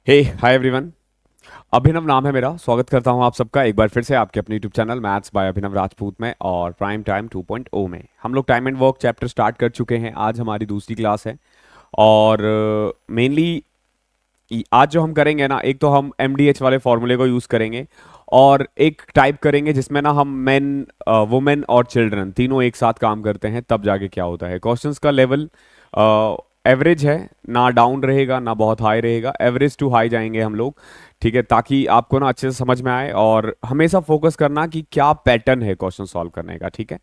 हे hi everyone. अभिनव नाम है मेरा। स्वागत करता हूं आप सबका एक बार फिर से आपके अपने यूट्यूब चैनल मैथ्स बाय अभिनव राजपूत में और प्राइम टाइम 2.0 में। हम लोग time and work chapter start कर चुके हैं। आज हमारी दूसरी क्लास है और मेनली आज जो हम करेंगे ना, एक तो हम MDH वाले फॉर्मूले को यूज़ करेंगे और एक टाइप करेंगे जिसमें ना हम मेन, वुमेन और चिल्ड्रन तीनों एक साथ काम करते हैं, तब जाके क्या होता है। क्वेश्चंस का लेवल एवरेज है, ना डाउन रहेगा ना बहुत हाई रहेगा, एवरेज टू हाई जाएंगे हम लोग, ठीक है, ताकि आपको ना अच्छे से समझ में आए। और हमेशा फोकस करना कि क्या पैटर्न है क्वेश्चन सॉल्व करने का, ठीक है।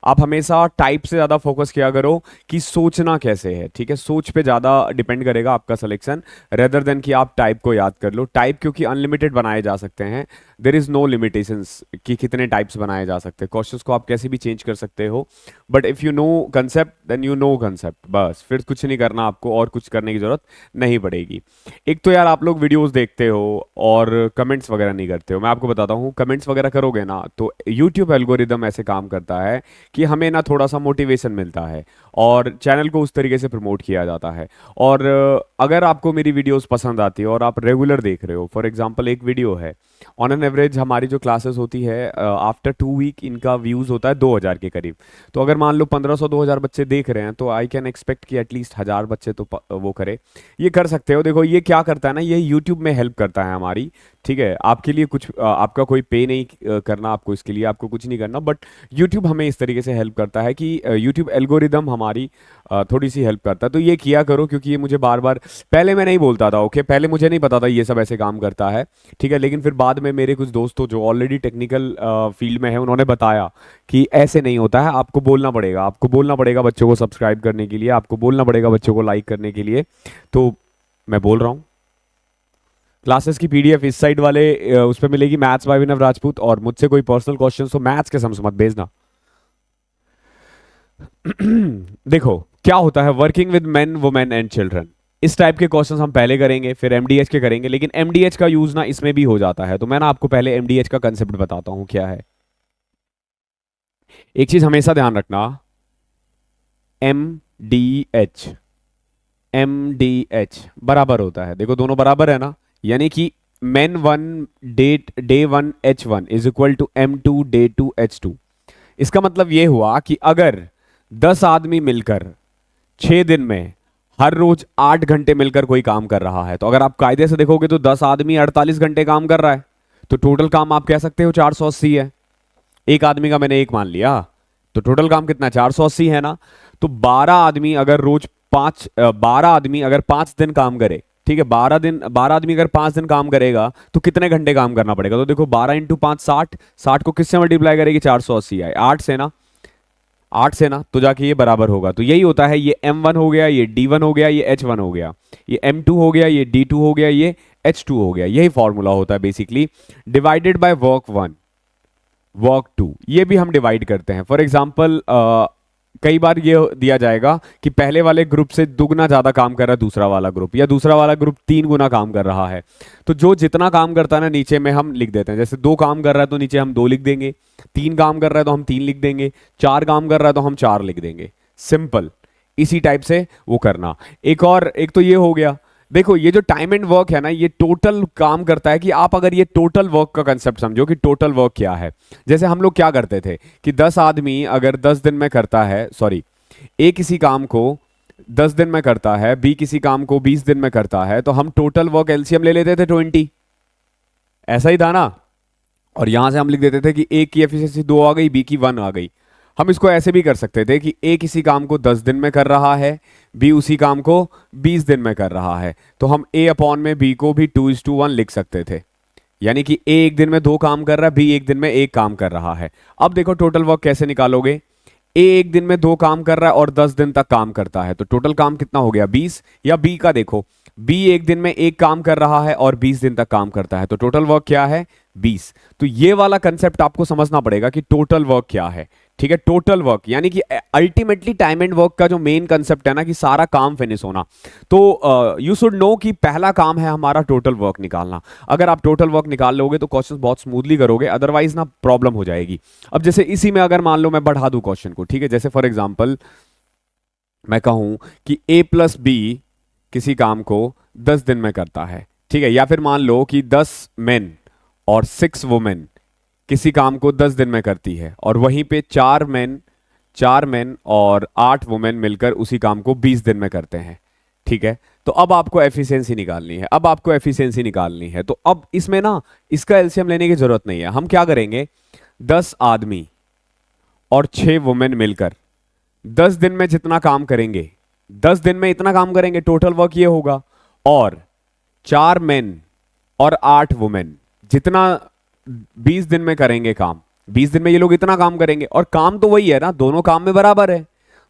आप हमेशा टाइप से ज़्यादा फोकस किया करो कि सोचना कैसे है, ठीक है। सोच पे ज़्यादा डिपेंड करेगा आपका सिलेक्शन रेदर देन कि आप टाइप को याद कर लो। टाइप क्योंकि अनलिमिटेड बनाए जा सकते हैं, देर इज़ नो लिमिटेशंस कि कितने टाइप्स बनाए जा सकते हैं। क्वेश्चंस को आप कैसे भी चेंज कर सकते हो, but if you know concept then you know concept, बस फिर कुछ नहीं करना आपको और कुछ करने की ज़रूरत नहीं पड़ेगी। एक तो यार आप लोग वीडियोस देखते हो और कमेंट्स वगैरह नहीं करते हो। मैं आपको बताता हूँ, कमेंट्स वगैरह करोगे ना तो यूट्यूब एल्गोरिदम ऐसे काम करता है कि हमें ना थोड़ा सा मोटिवेशन मिलता है और चैनल को उस तरीके से प्रमोट किया जाता है। और अगर आपको मेरी वीडियोस पसंद आती है और आप रेगुलर देख रहे हो, फॉर एग्जांपल एक वीडियो है, ऑन एन एवरेज हमारी जो क्लासेस होती है आफ्टर 2 वीक इनका व्यूज़ होता है 2000 के करीब। तो अगर मान लो 1500-2000 बच्चे देख रहे हैं तो आई कैन एक्सपेक्ट कि एटलीस्ट 1000 बच्चे तो वो करे। ये कर सकते हो। देखो ये क्या करता है ना, ये यूट्यूब में हेल्प करता है हमारी, ठीक है। आपके लिए कुछ आपका कोई पे नहीं करना आपको, इसके लिए आपको कुछ नहीं करना, बट यूट्यूब हमें इस तरीके से हेल्प करता है कि यूट्यूब एल्गोरिदम हमारी थोड़ी सी हेल्प करता है। तो ये किया करो क्योंकि ये मुझे बार बार, पहले मैं नहीं बोलता था, ओके, पहले मुझे नहीं पता था ये सब ऐसे काम करता है, ठीक है। लेकिन फिर बाद में मेरे कुछ दोस्तों जो ऑलरेडी टेक्निकल फील्ड में है उन्होंने बताया कि ऐसे नहीं होता है, आपको बोलना पड़ेगा, आपको बोलना पड़ेगा बच्चों को सब्सक्राइब करने के लिए, आपको बोलना पड़ेगा बच्चों को लाइक करने के लिए। तो मैं बोल रहा हूँ, क्लासेस की PDF इस साइड वाले उस पर मिलेगी, मैथ्स बाय विनव राजपूत। और मुझसे कोई पर्सनल क्वेश्चन तो मैथ्स के समझ मत भेजना। देखो क्या होता है working with main women and children, इस टाइप के क्वेश्चंस हम पहले करेंगे, फिर MDH के करेंगे। लेकिन MDH का यूज ना इसमें भी हो जाता है, तो मैं ना आपको पहले MDH का कंसेप्ट बताता हूं क्या है। एक चीज हमेशा ध्यान रखना, MDH, MDH बराबर होता है, देखो दोनों बराबर है ना, यानी कि men1 day1 H1 is equal to M2 day2 H2। इसका मतलब ये हुआ कि अगर 10 आदमी मिलकर 6 दिन में हर रोज 8 घंटे मिलकर कोई काम कर रहा है, तो अगर आप कायदे से देखोगे तो 10 आदमी 48 घंटे काम कर रहा है, तो टोटल काम आप कह सकते हो 480 है। एक आदमी का मैंने एक मान लिया, तो टोटल काम कितना है, 480 है ना। तो 12 आदमी अगर रोज 12 आदमी अगर 5 दिन काम करे, ठीक है, 12 आदमी अगर 5 दिन काम करेगा तो कितने घंटे काम करना पड़ेगा। तो देखो 12 इंटू 5 60, 60 को किससे मल्टीप्लाई करेगी, 480 आए, 8 से ना, 8 से ना, तो जाके ये बराबर होगा। तो यही होता है, ये M1 हो गया, ये D1 हो गया, ये H1 हो गया, ये M2 हो गया, ये D2 हो गया, ये H2 हो गया। यही फॉर्मूला होता है basically, divided by work 1 work 2, ये भी हम डिवाइड करते हैं। फॉर एग्जाम्पल कई बार ये दिया जाएगा कि पहले वाले ग्रुप से दुगना ज्यादा काम कर रहा है दूसरा वाला ग्रुप, या दूसरा वाला ग्रुप 3 गुना काम कर रहा है। तो जो जितना काम करता है ना नीचे में हम लिख देते हैं, जैसे 2 काम कर रहा है तो नीचे हम 2 लिख देंगे, 3 काम कर रहा है तो हम 3 लिख देंगे, 4 काम कर रहा है तो हम 4 लिख देंगे। सिंपल, इसी टाइप से वो करना। एक तो ये हो गया। देखो ये जो टाइम एंड वर्क है ना, ये टोटल काम करता है कि आप अगर ये टोटल वर्क का कंसेप्ट समझो कि टोटल वर्क क्या है। जैसे हम लोग क्या करते थे कि 10 आदमी अगर 10 दिन में करता है, सॉरी, ए किसी काम को 10 दिन में करता है, बी किसी काम को 20 दिन में करता है, तो हम टोटल वर्क LCM ले लेते थे 20, ऐसा ही था ना। और यहां से हम लिख देते थे कि ए की एफिशिएंसी 2 आ गई, बी की 1 आ गई। हम इसको ऐसे भी कर सकते थे कि ए किसी काम को 10 दिन में कर रहा है, बी उसी काम को 20 दिन में कर रहा है, तो हम ए अपॉन में बी को भी 2:1 लिख सकते थे। यानी कि ए एक दिन में 2 काम कर रहा है, बी एक दिन में 1 काम कर रहा है। अब देखो टोटल वर्क कैसे निकालोगे, ए एक दिन में 2 काम कर रहा है और 10 दिन तक काम करता है, तो टोटल काम कितना हो गया 20। या बी का देखो, बी एक दिन में 1 काम कर रहा है और 20 दिन तक काम करता है, तो टोटल वर्क क्या है 20। तो ये वाला कंसेप्ट आपको समझना पड़ेगा कि टोटल वर्क क्या है, ठीक है। टोटल वर्क यानी कि अल्टीमेटली टाइम एंड वर्क का जो मेन कंसेप्ट है ना कि सारा काम फिनिश होना। तो यू शुड नो कि पहला काम है हमारा टोटल वर्क निकालना। अगर आप टोटल वर्क निकाल लोगे तो क्वेश्चन बहुत स्मूथली करोगे, अदरवाइज ना प्रॉब्लम हो जाएगी। अब जैसे इसी में अगर मान लो मैं बढ़ा दूं क्वेश्चन को, ठीक है, जैसे फॉर एग्जाम्पल मैं कहूं कि A+B किसी काम को 10 दिन में करता है, ठीक है, या फिर मान लो कि 10 मेन और 6 वुमेन किसी काम को 10 दिन में करती है, और वहीं पे 4 मेन और 8 वुमेन मिलकर उसी काम को 20 दिन में करते हैं। ठीक है, तो अब आपको एफिशिएंसी निकालनी है, तो अब इसमें ना इसका एलसीएम लेने की जरूरत नहीं है। हम क्या करेंगे, 10 आदमी और 6 वुमेन मिलकर 10 दिन में जितना काम करेंगे, 10 दिन में इतना काम करेंगे, टोटल वर्क ये होगा। और 4 मेन और 8 वुमेन जितना 20 दिन में करेंगे काम, 20 दिन में ये लोग इतना काम करेंगे, और काम तो वही है ना, दोनों काम में बराबर है,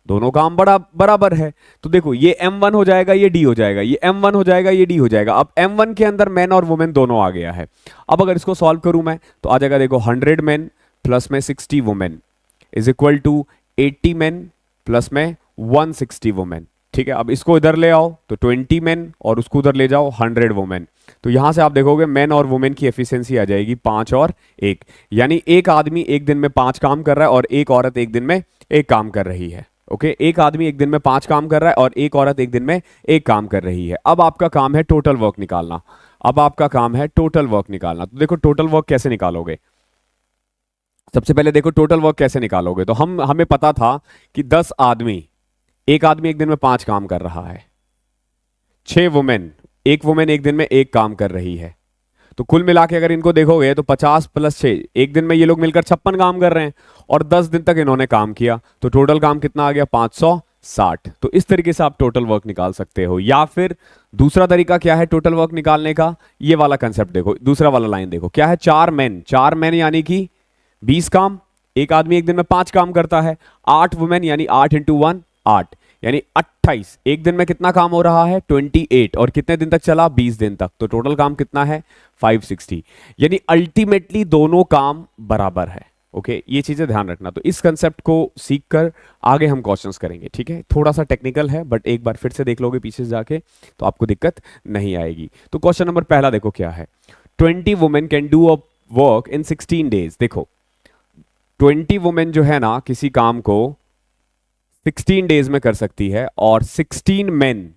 दोनों काम बराबर है। तो देखो ये M1 हो जाएगा, ये D हो जाएगा, ये M1 हो जाएगा, ये D हो जाएगा। अब M1 के अंदर मैन और वुमेन दोनों आ गया है। अब अगर इसको सॉल्व करूं मैं तो आ जाएगा, देखो 100 मैन प्लस में 60 women is equal to 80 man plus में 160 वुमेन। ठीक है, अब इसको इधर ले आओ तो 20 मैन और उसको उधर ले जाओ 100 वुमेन। तो यहां से आप देखोगे मैन और वुमेन की एफिशिएंसी आ जाएगी 5 और 1, यानी एक आदमी एक दिन में 5 काम कर रहा है और एक औरत एक दिन में 1 काम कर रही है। ओके, एक आदमी एक दिन में 5 काम कर रहा है और एक औरत एक दिन में 1 काम कर रही है। अब आपका काम है टोटल वर्क निकालना, तो देखो टोटल वर्क कैसे निकालोगे। सबसे पहले देखो टोटल वर्क कैसे निकालोगे, तो हमें पता था कि 10 आदमी, एक आदमी एक दिन में 5 काम कर रहा है, 6 वुमेन, एक वुमेन एक दिन में 1 काम कर रही है। तो कुल मिला के अगर इनको देखोगे तो 50 प्लस 6, एक दिन में ये लोग मिलकर 56 काम कर रहे हैं, और 10 दिन तक इन्होंने काम किया, तो टोटल काम कितना आ गया, 560। तो इस तरीके से आप टोटल वर्क निकाल सकते हो। या फिर दूसरा तरीका क्या है टोटल वर्क निकालने का, ये वाला कंसेप्ट देखो, दूसरा वाला लाइन देखो क्या है, 4 मैन यानी कि 20 काम, एक आदमी एक दिन में 5 काम करता है। 8 वुमेन यानी 8 इंटू 1 8, यानी 28, एक दिन में कितना काम हो रहा है 28, और कितने दिन तक चला 20 दिन तक, तो टोटल काम कितना है 560, यानी अल्टीमेटली दोनों काम बराबर है। ओके, ये चीजें ध्यान रखना। तो इस कंसेप्ट को सीखकर आगे हम क्वेश्चंस करेंगे। ठीक है, थोड़ा सा टेक्निकल है बट एक बार फिर से देख लोगे पीछे से जाके तो आपको दिक्कत नहीं आएगी। तो क्वेश्चन नंबर पहला देखो क्या है, 20 women can do a work in 16 days. देखो 20 वुमेन जो है ना किसी काम को 16 डेज में कर सकती है, और 16 मेन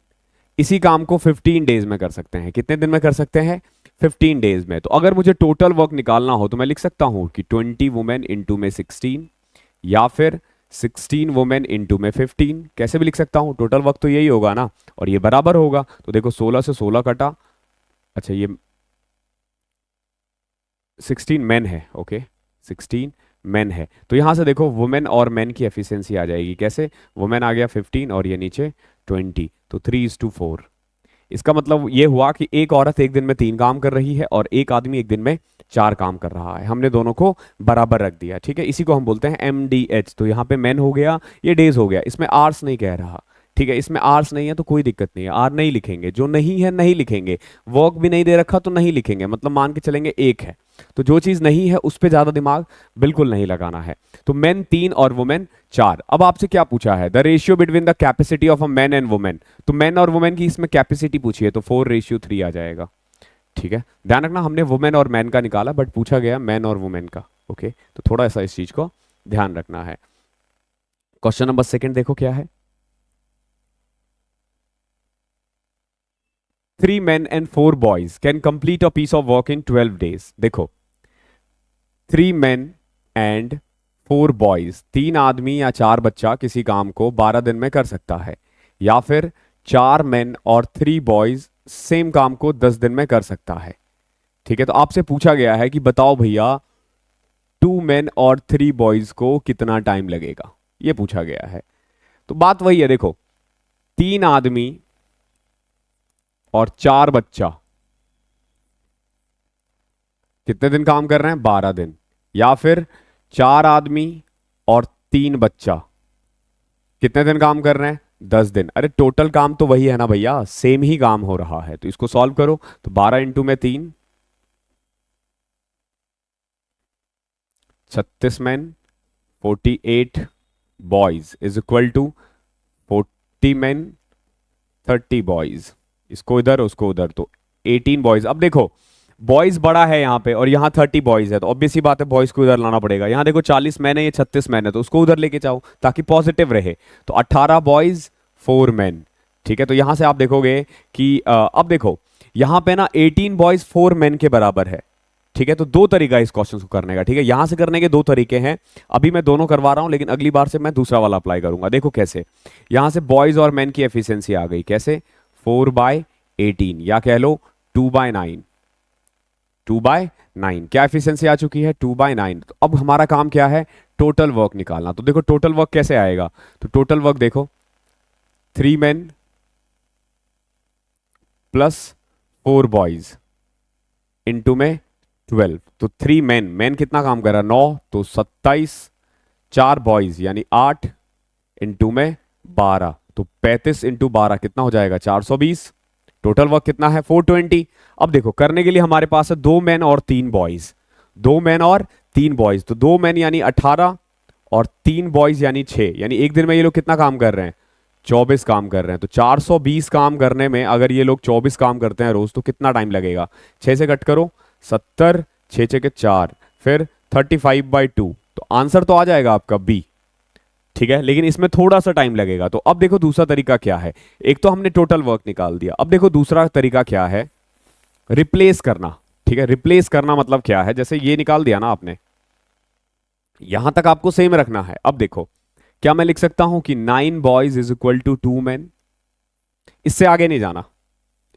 इसी काम को 15 डेज में कर सकते हैं। कितने दिन में कर सकते हैं 15 डेज में। तो अगर मुझे टोटल वर्क निकालना हो तो मैं लिख सकता हूं कि 20 वुमेन इंटू में 16, या फिर 16 वुमेन इंटू में 15, कैसे भी लिख सकता हूं, टोटल वर्क तो यही होगा ना, और ये बराबर होगा। तो देखो 16 से 16 कटा, अच्छा ये 16 मेन है, ओके 16 मेन है, तो यहां से देखो वुमेन और मेन की एफिशिएंसी आ जाएगी कैसे, वुमेन आ गया 15 और ये नीचे 20, तो 3:4। इसका मतलब ये हुआ कि एक औरत एक दिन में 3 काम कर रही है और एक आदमी एक दिन में 4 काम कर रहा है। हमने दोनों को बराबर रख दिया। ठीक है, इसी को हम बोलते हैं MDH। तो यहाँ पे मेन हो गया, ये डेज हो गया, इसमें आवर्स नहीं कह रहा। ठीक है, इसमें आवर्स नहीं है तो कोई दिक्कत नहीं है, आर नहीं लिखेंगे, जो नहीं है नहीं लिखेंगे, वर्क भी नहीं दे रखा तो नहीं लिखेंगे, मतलब मान के चलेंगे 1 है, तो जो चीज नहीं है उस पर ज्यादा दिमाग बिल्कुल नहीं लगाना है। तो मेन 3 और वुमेन 4। अब आपसे क्या पूछा है, the ratio between the capacity of a man and women. तो मैन और वुमेन की इसमें कैपेसिटी पूछी है, तो 4:3 आ जाएगा। ठीक है, ध्यान रखना हमने वुमेन और मैन का निकाला बट पूछा गया मैन और वुमेन का। ओके, तो थोड़ा सा इस चीज को ध्यान रखना है। क्वेश्चन नंबर 2 देखो क्या है, 3 men and 4 boys can complete a piece of work in 12 days। देखो 3 men and 4 boys, 3 आदमी या 4 बच्चा किसी काम को 12 दिन में कर सकता है, या फिर 4 men और 3 boys सेम काम को 10 दिन में कर सकता है। ठीक है, तो आपसे पूछा गया है कि बताओ भैया 2 men और 3 boys को कितना टाइम लगेगा, ये पूछा गया है। तो बात वही है, देखो 3 आदमी और 4 बच्चा कितने दिन काम कर रहे हैं 12 दिन, या फिर 4 आदमी और 3 बच्चा कितने दिन काम कर रहे हैं 10 दिन। अरे टोटल काम तो वही है ना भैया, सेम ही काम हो रहा है। तो इसको सॉल्व करो, तो 12 इंटू में 3 36 man 48 boys is equal to 40 man 30 boys, इसको इधर उसको उधर, तो 18 बॉयज। अब देखो बॉयज बड़ा है यहाँ पे और यहाँ 30 बॉयज है, तो ऑब्वियसली बात है बॉयज को इधर लाना पड़ेगा। यहाँ देखो 40 मैन है, ये 36 मैन है, तो उसको उधर लेके जाओ ताकि पॉजिटिव रहे। तो 18 बॉयज 4 मैन। ठीक है, तो यहां से आप देखोगे कि अब देखो यहां पे ना 18 बॉयज 4 मेन के बराबर है। ठीक है, तो दो तरीका है इस क्वेश्चन को करने का। ठीक है, यहां से करने के दो तरीके हैं, अभी मैं दोनों करवा रहा हूं, लेकिन अगली बार से मैं दूसरा वाला अप्लाई करूंगा। देखो कैसे, यहां से बॉयज और मेन की एफिशिएंसी आ गई, कैसे 4/18 या कह लो 2/9, 2/9 क्या एफिशिएंसी आ चुकी है, 2/9। तो अब हमारा काम क्या है, टोटल वर्क निकालना। तो देखो टोटल वर्क कैसे आएगा, तो टोटल वर्क देखो 3 मेन प्लस 4 बॉयज इंटू में 12, तो 3 मेन, मेन कितना काम कर रहा है 9, तो 27, 4 बॉयज यानी 8 इंटू में 12, तो 35 इंटू 12 कितना हो जाएगा 420। टोटल वर्क कितना है 420। अब देखो करने के लिए हमारे पास है 2 मेन और 3 बॉयज, 2 मेन और 3 बॉयज, तो 2 मेन यानी 18 और 3 बॉयज यानी 6, यानी एक दिन में ये लोग कितना काम कर रहे हैं 24 काम कर रहे हैं। तो 420 काम करने में अगर ये लोग 24 काम करते हैं रोज, तो कितना टाइम लगेगा, 6 से कट करो 70, 6 6 के 4, फिर 35/2, तो आंसर तो आ जाएगा आपका बी। ठीक है, लेकिन इसमें थोड़ा सा टाइम लगेगा। तो अब देखो दूसरा तरीका क्या है, एक तो हमने टोटल वर्क निकाल दिया, अब देखो दूसरा तरीका क्या है, रिप्लेस करना। ठीक है, रिप्लेस करना मतलब क्या है, जैसे ये निकाल दिया ना आपने, यहां तक आपको सेम रखना है। अब देखो क्या मैं लिख सकता हूं कि 9 boys is equal to 2 man, इससे आगे नहीं जाना,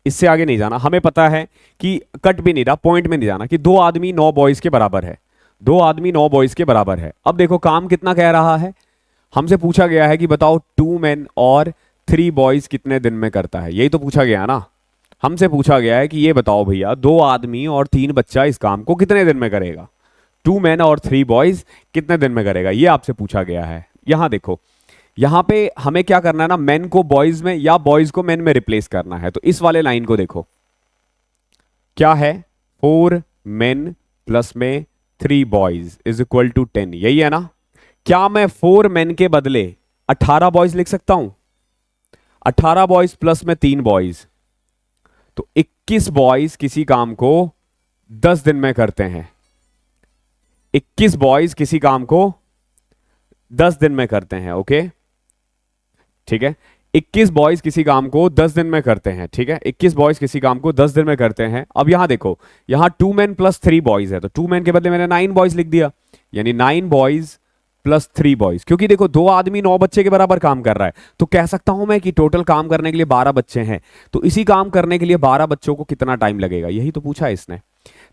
इससे आगे नहीं जाना, हमें पता है कि कट भी नहीं रहा, पॉइंट में नहीं जाना कि 2 आदमी 9 बॉयज के बराबर है, 2 आदमी 9 बॉयज के बराबर है। अब देखो काम कितना कह रहा है, हमसे पूछा गया है कि बताओ 2 मेन और 3 बॉयज कितने दिन में करता है, यही तो पूछा गया ना। हमसे पूछा गया है कि ये बताओ भैया 2 आदमी और 3 बच्चा इस काम को कितने दिन में करेगा, 2 मेन और 3 बॉयज कितने दिन में करेगा, ये आपसे पूछा गया है। यहां देखो, यहां पे हमें क्या करना है ना, मेन को बॉयज में या बॉयज को मेन में रिप्लेस करना है। तो इस वाले लाइन को देखो क्या है, 4 मेन प्लस में 3 बॉयज इज इक्वल टू 10, यही है ना। क्या मैं 4 मेन के बदले 18 बॉयज लिख सकता हूं, 18 बॉयज प्लस में 3 बॉयज, तो 21 बॉयज किसी काम को 10 दिन में करते हैं, 21 बॉयज किसी काम को 10 दिन में करते हैं। ओके, ठीक है, 21 बॉयज किसी काम को 10 दिन में करते हैं। ठीक है, 21 बॉयज किसी काम को 10 दिन में करते हैं। अब यहां देखो, यहां 2 मेन प्लस 3 बॉयज है, तो 2 मेन के बदले मैंने 9 बॉयज लिख दिया, यानी 9 बॉयज प्लस 3 बॉयज, क्योंकि देखो 2 आदमी 9 बच्चे के बराबर काम कर रहा है, तो कह सकता हूं मैं कि टोटल काम करने के लिए 12 बच्चे हैं। तो इसी काम करने के लिए 12 बच्चों को कितना टाइम लगेगा, यही तो पूछा है इसने।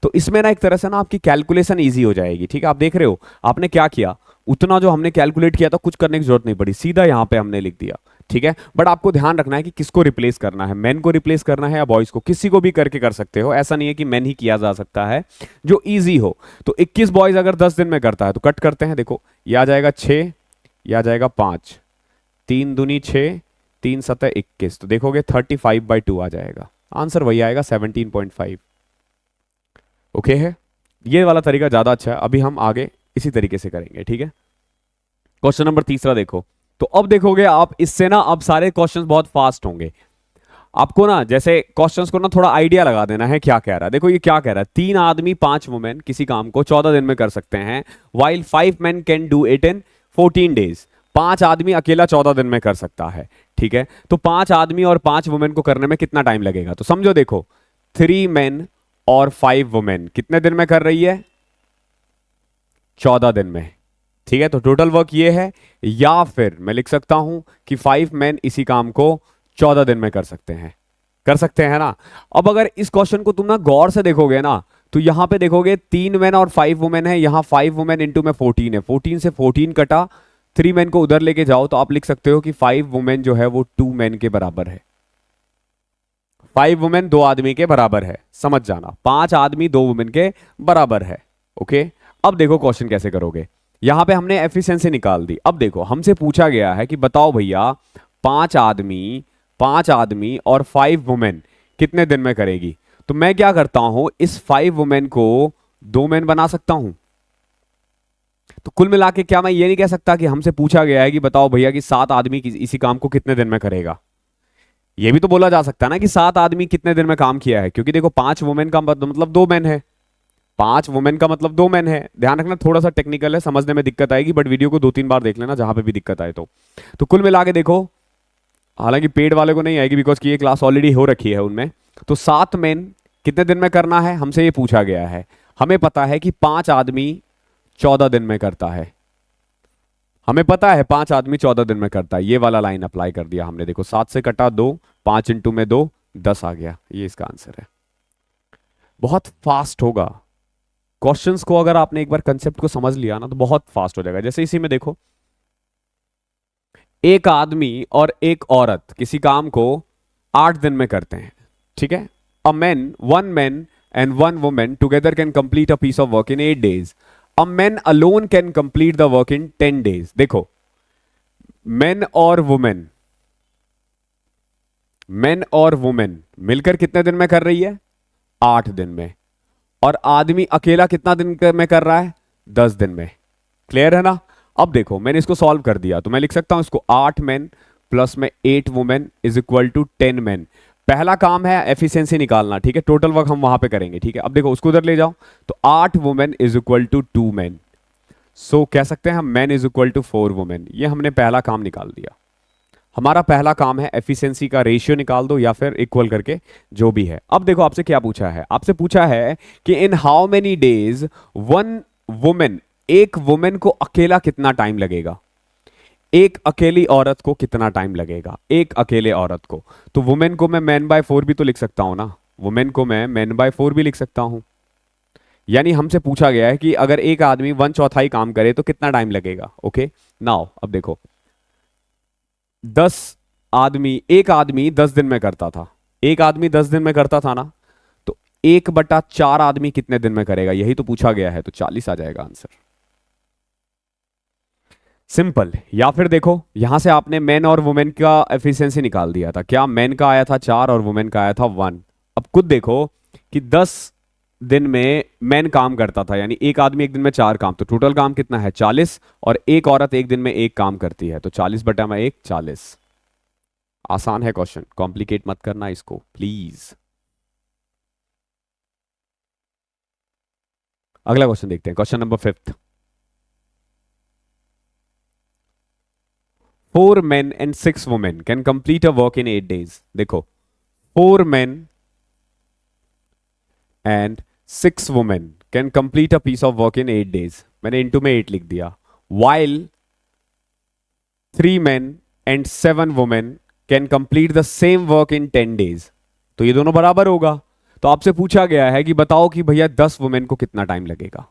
तो इसमें ना एक तरह से ना आपकी कैलकुलेशन इजी हो जाएगी। ठीक है, आप देख रहे हो आपने क्या किया, उतना जो हमने कैलकुलेट किया था कुछ करने की जरूरत नहीं पड़ी, सीधा यहां पे हमने लिख दिया। ठीक है, बट आपको ध्यान रखना है कि किसको रिप्लेस करना है, मेन को रिप्लेस करना है या बॉयज को, किसी को भी करके कर सकते हो, ऐसा नहीं है कि मेन ही किया जा सकता है, जो इजी हो। तो 21 बॉयज अगर 10 दिन में करता है तो कट करते हैं, देखो यह आ जाएगा 6, यह आ जाएगा 5, 3 दूनी 6, 3 7 21, तो देखोगे 35/2 आ जाएगा, आंसर वही आएगा 17.5। ओके है, ये वाला तरीका ज्यादा अच्छा है, अभी हम आगे इसी तरीके से करेंगे। ठीक है, क्वेश्चन नंबर तीसरा देखो, तो अब देखोगे आप इससे ना अब सारे क्वेश्चंस बहुत फास्ट होंगे। आपको ना जैसे क्वेश्चंस को ना थोड़ा आइडिया लगा देना है क्या कह रहा है। देखो ये क्या कह रहा है, 3 आदमी 5 वुमेन किसी काम को 14 दिन में कर सकते हैं, while 5 men can do it in 14 days। 5 आदमी अकेला 14 दिन में कर सकता है। ठीक है, तो 5 आदमी और 5 वुमेन को करने में कितना टाइम लगेगा, तो समझो देखो 3 men और 5 वुमेन कितने दिन में कर रही है, 14 दिन में। ठीक है, तो टोटल वर्क ये है, या फिर मैं लिख सकता हूं कि 5 men इसी काम को 14 दिन में कर सकते हैं, कर सकते हैं ना। अब अगर इस क्वेश्चन को तुम ना गौर से देखोगे ना, तो यहां पे देखोगे 3 men और 5 वुमेन है, यहां 5 वुमेन इंटू में 14 है, 14 से 14 कटा, 3 men को उधर लेके जाओ तो आप लिख सकते हो कि 5 वुमेन जो है वो 2 men के बराबर है। 5 वुमेन 2 आदमी के बराबर है, समझ जाना, 5 आदमी 2 वुमेन के बराबर है। ओके, अब देखो क्वेश्चन कैसे करोगे, यहां पे हमने एफिशिएंसी निकाल दी। अब देखो हमसे पूछा गया है कि बताओ भैया 5 आदमी और 5 वुमेन कितने दिन में करेगी। तो मैं क्या करता हूं, इस 5 वुमेन को 2 men बना सकता हूं। तो कुल मिला के क्या मैं ये नहीं कह सकता कि हमसे पूछा गया है कि बताओ भैया कि 7 आदमी इसी काम को कितने दिन में करेगा। ये भी तो बोला जा सकता है ना कि 7 आदमी कितने दिन में काम किया है, क्योंकि देखो 5 वुमेन का मतलब 2 men है, 5 वुमेन का मतलब 2 men है। ध्यान रखना थोड़ा सा टेक्निकल है, समझने में दिक्कत आएगी, बट वीडियो को 2-3 बार देख लेना जहां पे भी दिक्कत आए तो कुल मिला के देखो हालांकि पेड वाले को नहीं आएगी बिकॉज की ये क्लास ऑलरेडी हो रखी है उनमें। तो 7 मैन कितने दिन में करना है हमसे ये पूछा गया है। हमें पता है कि 5 आदमी 14 दिन में करता है। हमें पता है 5 आदमी 14 दिन में करता है। ये वाला लाइन अप्लाई कर दिया हमने। देखो 7 से कटा 2, 5 इंटू में 2, 10 आ गया। ये इसका आंसर है। बहुत फास्ट होगा। क्वेश्चंस को अगर आपने एक बार कंसेप्ट को समझ लिया ना तो बहुत फास्ट हो जाएगा। जैसे इसी में देखो, एक आदमी और एक औरत किसी काम को 8 दिन में करते हैं, ठीक है। A man, one man and one women together can complete a piece of work in 8 days। A man alone can complete the work in 10 days। देखो, मैन और वुमेन, मैन और वुमेन मिलकर कितने दिन में कर रही है? 8 दिन में। और आदमी अकेला कितना दिन में कर रहा है? 10 दिन में। क्लियर है ना? अब देखो मैंने इसको सॉल्व कर दिया तो मैं लिख सकता हूं इसको 8 मैन प्लस में 8 women is equal to 10 man. पहला काम है एफिशिएंसी निकालना, ठीक है। टोटल वर्क हम वहां पे करेंगे, ठीक है। अब देखो उसको उधर ले जाओ तो 8 women is equal to 2 man. So कह सकते हैं हम man is equal to 4 women. ये हमने पहला काम निकाल दिया। हमारा पहला काम है एफिशिएंसी का रेशियो निकाल दो या फिर इक्वल करके जो भी है। अब देखो आपसे क्या पूछा है। आपसे पूछा है कि in how many days one women, एक वुमेन को अकेला कितना टाइम लगेगा। एक अकेली औरत को कितना टाइम लगेगा, एक अकेले औरत को। तो वुमेन को मैं मैन बाय 4 भी तो लिख सकता हूं ना। वुमेन को मैं मैन बाय 4 भी लिख सकता हूं। यानी हमसे पूछा गया है कि अगर एक आदमी 1/4 काम करे तो कितना टाइम लगेगा। ओके नाउ अब देखो, 10 आदमी, एक आदमी 10 दिन में करता था। एक आदमी 10 दिन में करता था ना, तो 1/4 आदमी कितने दिन में करेगा, यही तो पूछा गया है। तो 40 आ जाएगा आंसर। सिंपल। या फिर देखो यहां से आपने मैन और वुमेन का एफिशिएंसी निकाल दिया था। क्या मैन का आया था 4 और वुमेन का आया था 1। अब खुद देखो कि 10 दिन में मैन काम करता था, यानी एक आदमी एक दिन में 4 काम, तो टोटल काम कितना है 40। और एक औरत एक दिन में 1 काम करती है, तो 40/1 40। आसान है क्वेश्चन, कॉम्प्लिकेट मत करना इसको प्लीज। अगला क्वेश्चन देखते हैं, question number 5। 4 men and 6 women can complete a work in 8 days। देखो 4 men and 6 women can complete a piece of work in 8 days। मैंने इंटू में 8 लिख दिया। while 3 men and 7 women can complete the same work in 10 days। तो ये दोनों बराबर होगा। तो आपसे पूछा गया है कि बताओ कि भैया 10 वुमेन को कितना टाइम लगेगा।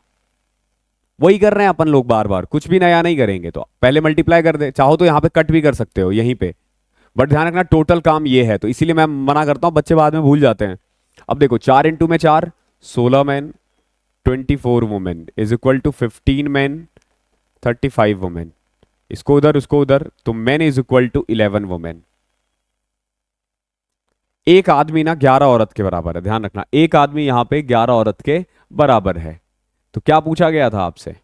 वही कर रहे हैं अपन लोग बार बार, कुछ भी नया नहीं करेंगे। तो पहले मल्टीप्लाई कर दे, चाहो तो यहां पे कट भी कर सकते हो यहीं पे, बट ध्यान रखना टोटल काम ये है। तो इसीलिए मैं मना करता हूं, बच्चे बाद में भूल जाते हैं। अब देखो 4 इंटू में 4 16 man 24 women is equal to 15 man 35 women. इसको उधर उसको उधर, तो man is equal to 11 women. एक आदमी ना 11 औरत के बराबर है। ध्यान रखना एक आदमी यहां पे 11 औरत के बराबर है। तो क्या पूछा गया था आपसे?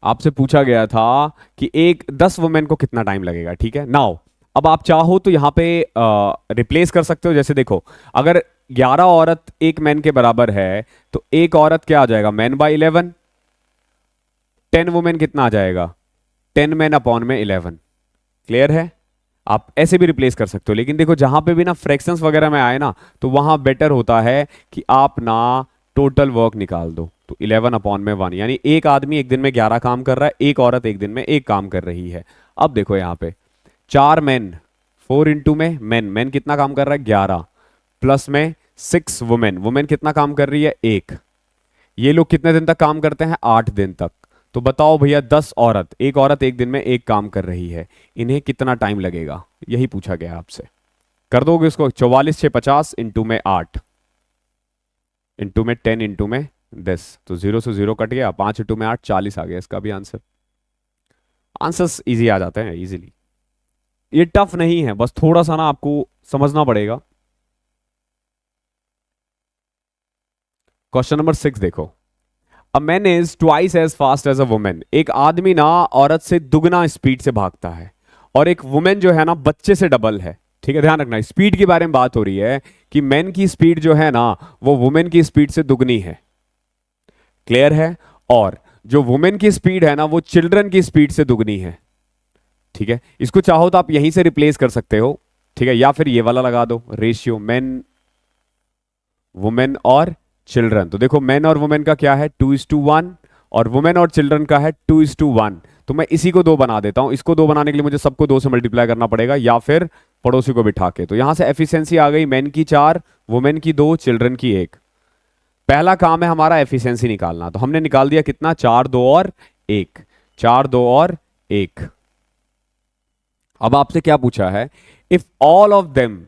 आपसे पूछा गया था कि एक 10 वुमेन को कितना टाइम लगेगा, ठीक है। नाउ अब आप चाहो तो यहां पे रिप्लेस कर सकते हो। जैसे देखो अगर 11 औरत एक मैन के बराबर है तो एक औरत क्या आ जाएगा, मैन बाय 11। 10 वुमेन कितना आ जाएगा, 10 मैन अपॉन में 11। क्लियर है? आप ऐसे भी रिप्लेस कर सकते हो। लेकिन देखो जहां पे भी ना फ्रैक्शंस वगैरह में आए ना, तो वहां बेटर होता है कि आप ना टोटल वर्क निकाल दो। तो 11/1, यानी एक आदमी एक दिन में 11 काम कर रहा है, एक औरत एक दिन में 1 काम कर रही है। अब देखो यहां पे 4 मैन, 4 इंटू में मैन, मैन कितना काम कर रहा है 11, प्लस में 6 वुमेन, वुमेन कितना काम कर रही है 1। ये लोग कितने दिन तक काम करते हैं 8 दिन तक। तो बताओ भैया 10 औरत, एक औरत एक दिन में 1 काम कर रही है, इन्हें कितना टाइम लगेगा, यही पूछा गया आपसे। कर दोगे इसको 44 6 50 इंटू में 8 इंटू में 10 इंटू में 10, तो 0 से 0 कट गया, 5 इंटू में 8 40 आ गया इसका भी आंसर। आंसर्स इजी आ जाते हैं इजीली। ये टफ नहीं है, बस थोड़ा सा ना आपको समझना पड़ेगा। क्वेश्चन नंबर 6 देखो, a man is twice as fast as a women. एक आदमी ना औरत से दुगना स्पीड से भागता है, और एक वुमेन जो है ना बच्चे से डबल है। ठीक है, ध्यान रखना स्पीड के बारे में बात हो रही है कि मैन की स्पीड जो है ना वो वुमेन की स्पीड से दुगनी है। क्लियर है? और जो वुमेन की स्पीड है ना वो चिल्ड्रन की स्पीड से दुगनी है। ठीक है, इसको चाहो तो आप यहीं से रिप्लेस कर सकते हो, ठीक है, या फिर ये वाला लगा दो, रेशियो मेन वुमेन और चिल्ड्रन। तो देखो मेन और वुमेन का क्या है 2:1 और वुमेन और चिल्ड्रन का है 2:1। तो मैं इसी को 2 बना देता हूं। इसको 2 बनाने के लिए मुझे सबको 2 से मल्टीप्लाई करना पड़ेगा या फिर पड़ोसी को बिठा के। तो यहां से एफिशिएंसी आ गई, मेन की 4, वुमेन की 2, चिल्ड्रन की 1। पहला काम है हमारा एफिशिएंसी निकालना, तो हमने निकाल दिया कितना, 4 2 और 1, 4 2 और 1। अब आपसे क्या पूछा है, if all of them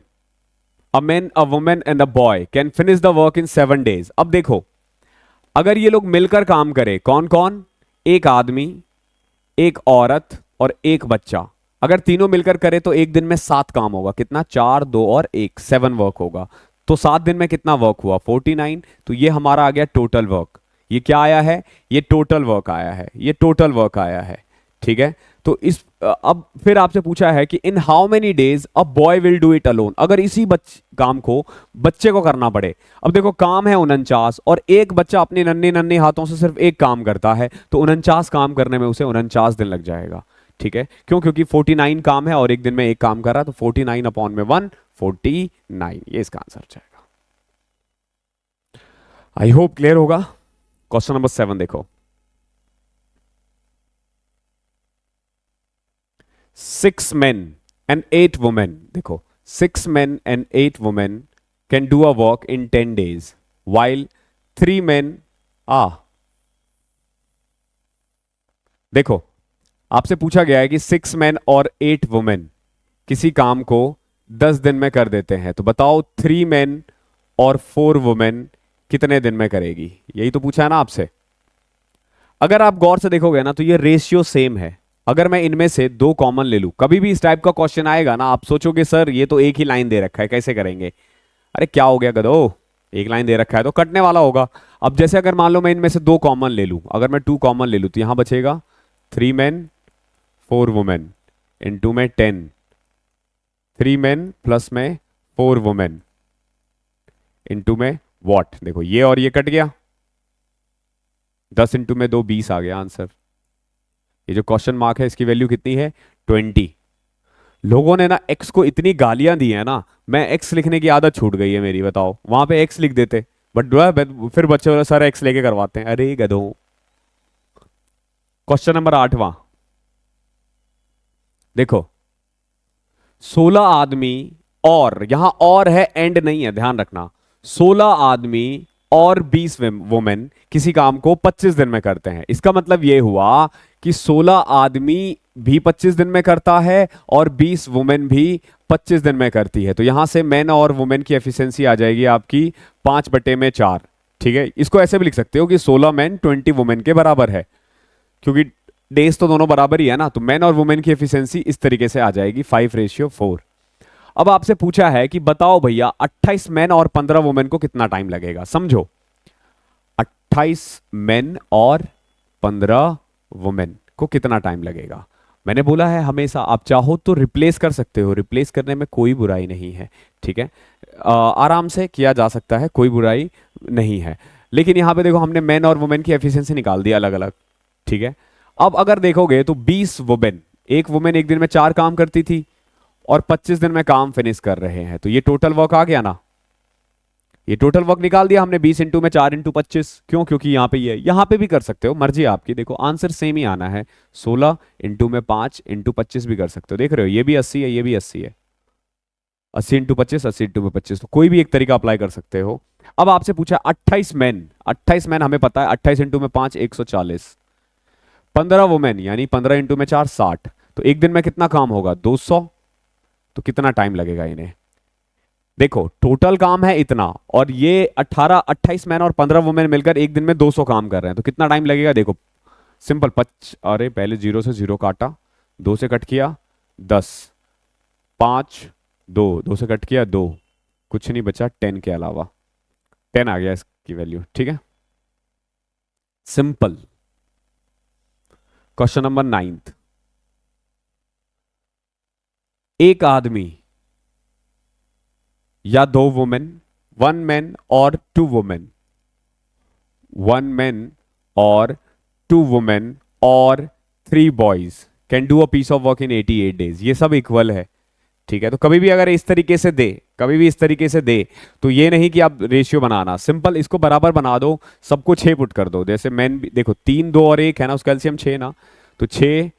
a man a women and a boy can finish the work in 7 days। अब देखो अगर ये लोग मिलकर काम करें, कौन कौन, एक आदमी, एक औरत और एक बच्चा, अगर तीनों मिलकर करे तो एक दिन में 7 काम होगा। कितना, 4 2 और 1, 7 वर्क होगा। तो 7 दिन में कितना वर्क हुआ, 49। तो ये हमारा आ गया टोटल वर्क। ये क्या आया है, ये टोटल वर्क आया है, ये टोटल वर्क आया है, ठीक है। तो इस अब फिर आपसे पूछा है कि in how many days a boy will do it alone, अगर इसी काम को बच्चे को करना पड़े। अब देखो काम है 49 और एक बच्चा अपने नन्हे नन्हे हाथों से सिर्फ एक काम करता है, तो 49 काम करने में उसे 49 दिन लग जाएगा, ठीक है। क्यों, क्योंकि 49 काम है और एक दिन में एक काम कर रहा है, तो 49 अपॉन में 1, 49, ये इसका आंसर जाएगा। आई होप क्लियर होगा। क्वेश्चन नंबर 7 देखो, 6 men and 8 women, देखो 6 men and 8 women can do a work in 10 days while 3 men are, देखो आपसे पूछा गया है कि 6 men और 8 women किसी काम को 10 दिन में कर देते हैं, तो बताओ 3 men और 4 women कितने दिन में करेगी, यही तो पूछा है ना आपसे। अगर आप गौर से देखोगे ना तो ये रेशियो सेम है। अगर मैं इनमें से 2 कॉमन ले लूं, कभी भी इस टाइप का क्वेश्चन आएगा ना आप सोचोगे सर ये तो एक ही लाइन दे रखा है कैसे करेंगे, अरे क्या हो गया गधो, एक लाइन दे रखा है तो कटने वाला होगा। अब जैसे अगर मान लो मैं इनमें से 2 कॉमन ले लूं, अगर मैं 2 कॉमन ले लूं तो यहां बचेगा 3 men 4 women, इनटू में 10, 3 men प्लस में 4 women इनटू में वॉट, देखो ये और ये कट गया, 10 इंटू में 2 20 आ गया आंसर। ये जो क्वेश्चन मार्क है इसकी वैल्यू कितनी है, 20। लोगों ने ना x को इतनी गालियां दी है ना, मैं x लिखने की आदत छूट गई है मेरी, बताओ वहां पे x लिख देते, बट फिर बच्चे वाले सारे x लेके करवाते हैं, अरे गधों। क्वेश्चन नंबर 8वां देखो, 16 आदमी और, यहां और है एंड नहीं है, ध्यान रखना, 16 आदमी और 20 वुमेन किसी काम को 25 दिन में करते हैं। इसका मतलब यह हुआ कि 16 आदमी भी 25 दिन में करता है और 20 वुमेन भी 25 दिन में करती है। तो यहां से मैन और वुमेन की एफिशिएंसी आ जाएगी आपकी 5/4, ठीक है। इसको ऐसे भी लिख सकते हो कि 16 मैन 20 वुमेन के बराबर है, क्योंकि डेज तो दोनों बराबर ही है ना। तो मैन और वुमेन की एफिशिएंसी इस तरीके से आ जाएगी 5:4। अब आपसे पूछा है कि बताओ भैया 28 मैन और 15 वुमेन को कितना टाइम लगेगा, समझो 28 मैन और 15 वुमेन को कितना टाइम लगेगा। मैंने बोला है हमेशा आप चाहो तो रिप्लेस कर सकते हो, रिप्लेस करने में कोई बुराई नहीं है, ठीक है, आराम से किया जा सकता है, कोई बुराई नहीं है। लेकिन यहां पे देखो हमने मैन और वुमेन की एफिशिएंसी निकाल दी अलग अलग, ठीक है। अब अगर देखोगे तो 20 वुमेन, एक वुमेन एक दिन में 4 काम करती थी और 25 दिन में काम फिनिश कर रहे हैं, तो ये टोटल वर्क आ गया ना, ये टोटल वर्क निकाल दिया हमने 20 इंटू में 4 इंटू 25। क्यों, क्योंकि यहां पे ये है, यहां पे भी कर सकते हो, मर्जी आपकी, देखो आंसर सेम ही आना है, 16 इंटू में 5 इंटू 25 भी कर सकते हो, देख रहे हो ये भी 80 है, ये भी 80 है, 80 इंटू 25, 80 इंटू में 25, तो कोई भी एक तरीका अप्लाई कर सकते हो। अब आपसे पूछा 28 मैन, 28 मैन हमें पता है 28 इंटू में 5 140, 15 वुमेन यानी 15 इंटू में 4 60, तो एक दिन में कितना काम होगा 200, तो कितना टाइम लगेगा इन्हें। देखो टोटल काम है इतना और ये 28 मैन और 15 वुमेन मिलकर एक दिन में 200 काम कर रहे हैं, तो कितना टाइम लगेगा, देखो सिंपल अरे पहले 0 से 0 काटा, 2 से कट किया 10, 5 2, 2 से कट किया 2, कुछ नहीं बचा 10 के अलावा, 10 आ गया इसकी वैल्यू, ठीक है, सिंपल। क्वेश्चन नंबर 9, एक आदमी या 2 वुमेन, 1 मैन और 2 वुमेन, 1 मैन और 2 वुमेन और 3 boys can do a piece of work in 88 days, ये सब इक्वल है। ठीक है, तो कभी भी अगर इस तरीके से दे, कभी भी इस तरीके से दे, तो ये नहीं कि आप रेशियो बनाना, सिंपल इसको बराबर बना दो, सबको 6 पुट कर दो। जैसे मैन भी देखो 3 2 और 1 है ना, उसका एलसीएम 6 ना, तो 6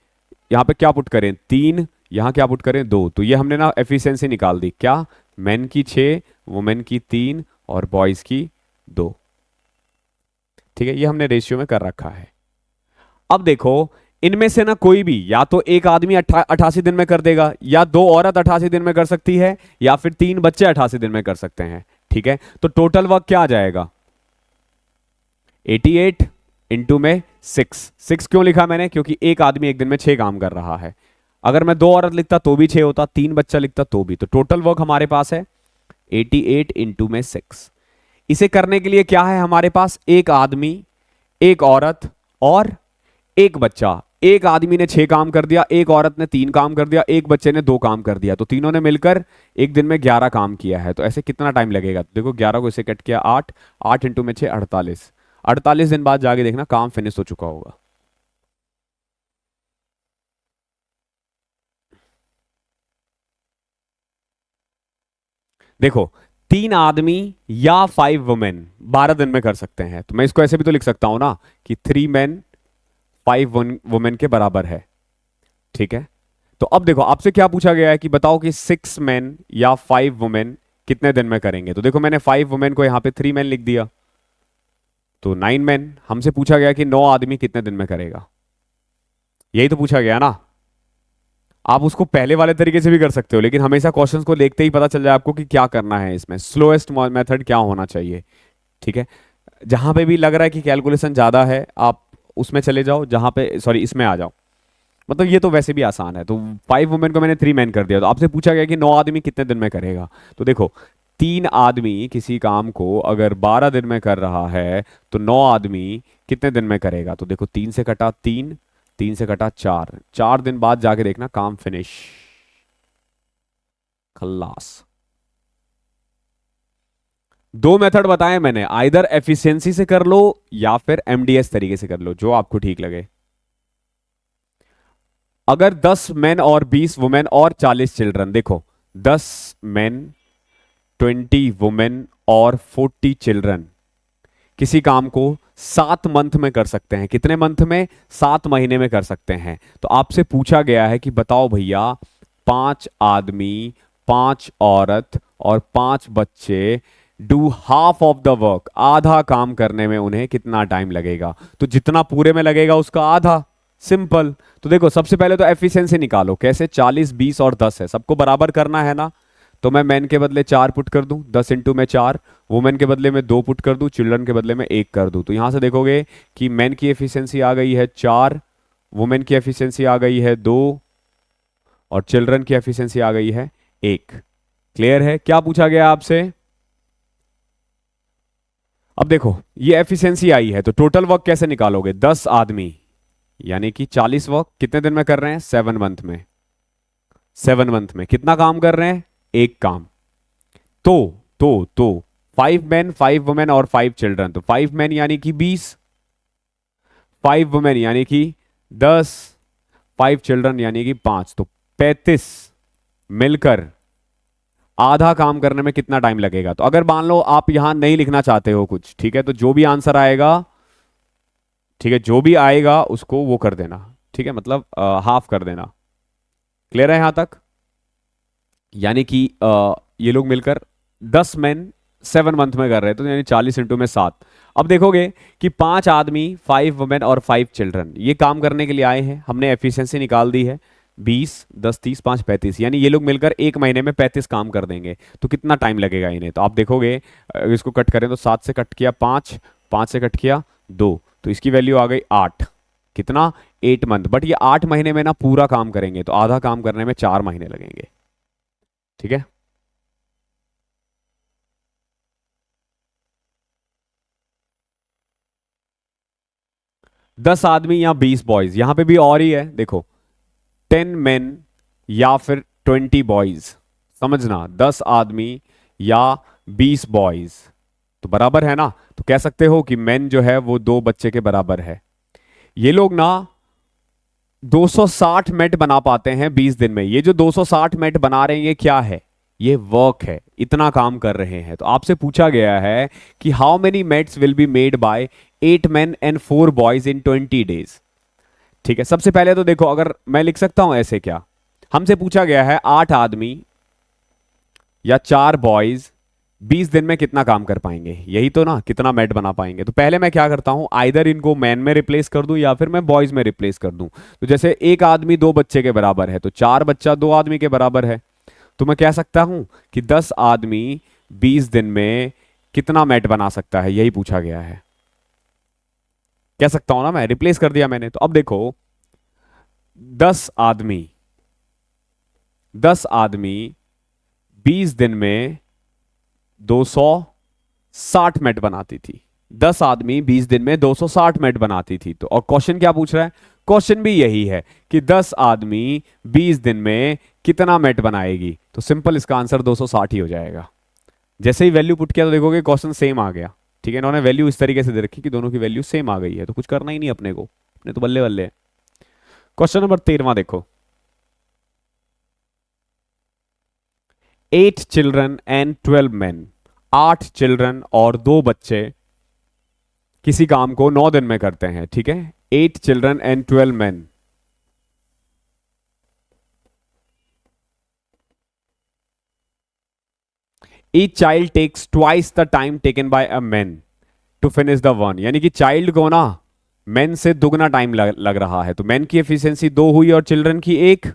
यहाँ पे क्या पुट करें 3, यहाँ क्या पुट करें 2, तो ये हमने ना एफिशिएंसी निकाल दी, क्या मैन की 6, वुमेन की 3 और बॉयज की 2। ठीक है, ये हमने रेशियो में कर रखा है। अब देखो इनमें से ना कोई भी, या तो एक आदमी 88 दिन में कर देगा, या 2 औरत 88 दिन में कर सकती है, या फिर 3 बच्चे 88 दिन में कर सकते हैं। ठीक है, तो टोटल वर्क क्या आ जाएगा 88 इंटू में 6 क्यों लिखा मैंने, क्योंकि एक आदमी एक दिन में 6 काम कर रहा है। अगर मैं 2 औरत लिखता तो भी 6 होता, 3 बच्चा लिखता तो भी, तो टोटल वर्क हमारे पास है 88 इंटू में 6। इसे करने के लिए क्या है हमारे पास, एक आदमी, एक औरत और एक बच्चा। एक आदमी ने 6 काम कर दिया, एक औरत ने 3 काम कर दिया, एक बच्चे ने 2 काम कर दिया, तो तीनों ने मिलकर एक दिन में 11 काम किया है। तो ऐसे कितना टाइम लगेगा, तो देखो 11 को इसे कट किया 8, 8 इंटू में 6 48, 48 दिन बाद जाके देखना काम फिनिश हो चुका होगा। देखो 3 आदमी या 5 वुमेन 12 दिन में कर सकते हैं, तो मैं इसको ऐसे भी तो लिख सकता हूं ना कि 3 मैन 5 वुमेन के बराबर है। ठीक है, तो अब देखो आपसे क्या पूछा गया है कि बताओ कि 6 मैन या 5 वुमेन कितने दिन में करेंगे, तो देखो मैंने 5 वुमेन को यहां पे 3 मैन लिख दिया, तो 9 मैन। हमसे पूछा गया कि 9 आदमी कितने दिन में करेगा, यही तो पूछा गया ना। आप उसको पहले वाले तरीके से भी कर सकते हो, लेकिन हमेशा क्वेश्चंस को देखते ही पता चल जाए आपको कि क्या करना है, इसमें स्लोएस्ट मेथड क्या होना चाहिए। ठीक है, जहां पे भी लग रहा है कि कैलकुलेशन ज्यादा है आप उसमें चले जाओ, जहां पे सॉरी इसमें आ जाओ, मतलब ये तो वैसे भी आसान है। तो 5 वुमेन को मैंने 3 मैन कर दिया, तो आपसे पूछा गया कि 9 आदमी कितने दिन में करेगा, तो देखो 3 आदमी किसी काम को अगर 12 दिन में कर रहा है तो 9 आदमी कितने दिन में करेगा, तो देखो 3 से कटा 3, 3 से कटा 4, 4 दिन बाद जाके देखना काम फिनिश, खल्लास। 2 मेथड बताए मैंने, आइदर एफिशिएंसी से कर लो या फिर एमडीएस तरीके से कर लो, जो आपको ठीक लगे। अगर 10 मैन और 20 वुमेन और 40 चिल्ड्रन, देखो 10 मैन 20 वुमेन और 40 चिल्ड्रन किसी काम को 7 मंथ में कर सकते हैं, कितने मंथ में, 7 महीने में कर सकते हैं। तो आपसे पूछा गया है कि बताओ भैया 5 आदमी, 5 औरत और 5 बच्चे do half of the work, आधा काम करने में उन्हें कितना टाइम लगेगा, तो जितना पूरे में लगेगा उसका आधा, सिंपल। तो देखो सबसे पहले तो एफिशिएंसी निकालो, कैसे, 40 20 और 10 है, सबको बराबर करना है ना, तो मैं मैन के बदले 4 पुट कर दूं, 10 इंटू में 4, वुमेन के बदले में 2 पुट कर दूं, चिल्ड्रन के बदले में 1 कर दूं, तो यहां से देखोगे कि मैन की एफिशिएंसी आ गई है 4, वुमेन की एफिशिएंसी आ गई है 2 और चिल्ड्रन की एफिशिएंसी आ गई है 1। क्लियर है, क्या पूछा गया आपसे। अब देखो ये एफिशिएंसी आई है, तो टोटल वर्क कैसे निकालोगे, 10 आदमी यानी कि 40 वर्क कितने दिन में कर रहे हैं, 7 मंथ में, 7 मंथ में कितना काम कर रहे हैं, एक काम। तो 5 मैन 5 वुमेन और 5 चिल्ड्रन, तो 5 मैन यानी कि 20, 5 वुमेन यानी कि 10, 5 चिल्ड्रन यानी कि 5, तो 35 मिलकर आधा काम करने में कितना टाइम लगेगा। तो अगर मान लो आप यहां नहीं लिखना चाहते हो कुछ, ठीक है, तो जो भी आंसर आएगा, ठीक है, जो भी आएगा उसको वो कर देना, ठीक है, मतलब हाफ कर देना। क्लियर है यहां तक, यानी कि ये लोग मिलकर 10 मैन 7 मंथ में कर रहे थे, तो यानी 40 इंटू में 7। अब देखोगे कि 5 आदमी 5 वुमेन और 5 चिल्ड्रन ये काम करने के लिए आए हैं, हमने एफिशिएंसी निकाल दी है 20 10 30 5 35, यानी ये लोग मिलकर एक महीने में 35 काम कर देंगे, तो कितना टाइम लगेगा इन्हें। तो आप देखोगे इसको कट करें तो 7 से कट किया 5, 5 से कट किया 2, तो इसकी वैल्यू आ गई 8, कितना 8 मंथ। बट ये 8 महीने में ना पूरा काम करेंगे, तो आधा काम करने में 4 महीने लगेंगे। ठीक है, दस आदमी या 20 बॉयज, यहां पे भी और ही है, देखो 10 मेन या फिर 20 बॉयज, समझना 10 आदमी या 20 बॉयज तो बराबर है ना, तो कह सकते हो कि मेन जो है वो 2 बच्चे के बराबर है। ये लोग ना 260 मिनट बना पाते हैं 20 दिन में। ये जो 260 मिनट बना रहे हैं ये क्या है? ये वर्क है, इतना काम कर रहे हैं। तो आपसे पूछा गया है कि how many mats will be made by 8 men and 4 boys in 20 days। ठीक है, सबसे पहले तो देखो, अगर मैं लिख सकता हूं ऐसे, क्या हमसे पूछा गया है 8 आदमी या 4 बॉयज 20 दिन में कितना काम कर पाएंगे, यही तो ना, कितना मैट बना पाएंगे। तो पहले मैं क्या करता हूं, आइदर इनको मैन में रिप्लेस कर दूं या फिर मैं बॉयज में रिप्लेस कर दूं। तो जैसे एक आदमी 2 बच्चे के बराबर है, तो 4 बच्चा 2 आदमी के बराबर है। तो मैं कह सकता हूं कि 10 आदमी 20 दिन में कितना मैट बना सकता है, यही पूछा गया है। कह सकता हूं ना, मैं रिप्लेस कर दिया मैंने। तो अब देखो, 10 आदमी 20 दिन में 260 मिनट बनाती थी। 10 आदमी 20 दिन में 260 मिनट बनाती थी। तो और क्वेश्चन क्या पूछ रहा है? क्वेश्चन भी यही है कि 10 आदमी 20 दिन में कितना मिनट बनाएगी। तो सिंपल इसका आंसर 260 ही हो जाएगा। जैसे ही वैल्यू पुट किया तो देखोगे क्वेश्चन सेम आ गया। ठीक है, इन्होंने वैल्यू इस तरीके से दे रखी कि दोनों की वैल्यू सेम आ गई है, तो कुछ करना ही नहीं अपने को, अपने तो बल्ले बल्ले। क्वेश्चन नंबर 13 देखो। 8 चिल्ड्रन एंड 12 men, 8 चिल्ड्रन और 2 बच्चे किसी काम को 9 दिन में करते हैं। ठीक है, 8 children and 12 men। Each child takes twice the time taken by a man to finish the one. यानी कि चाइल्ड को ना मैन से दुगना टाइम लग रहा है। तो मैन की एफिशिएंसी 2 हुई और चिल्ड्रन की 1।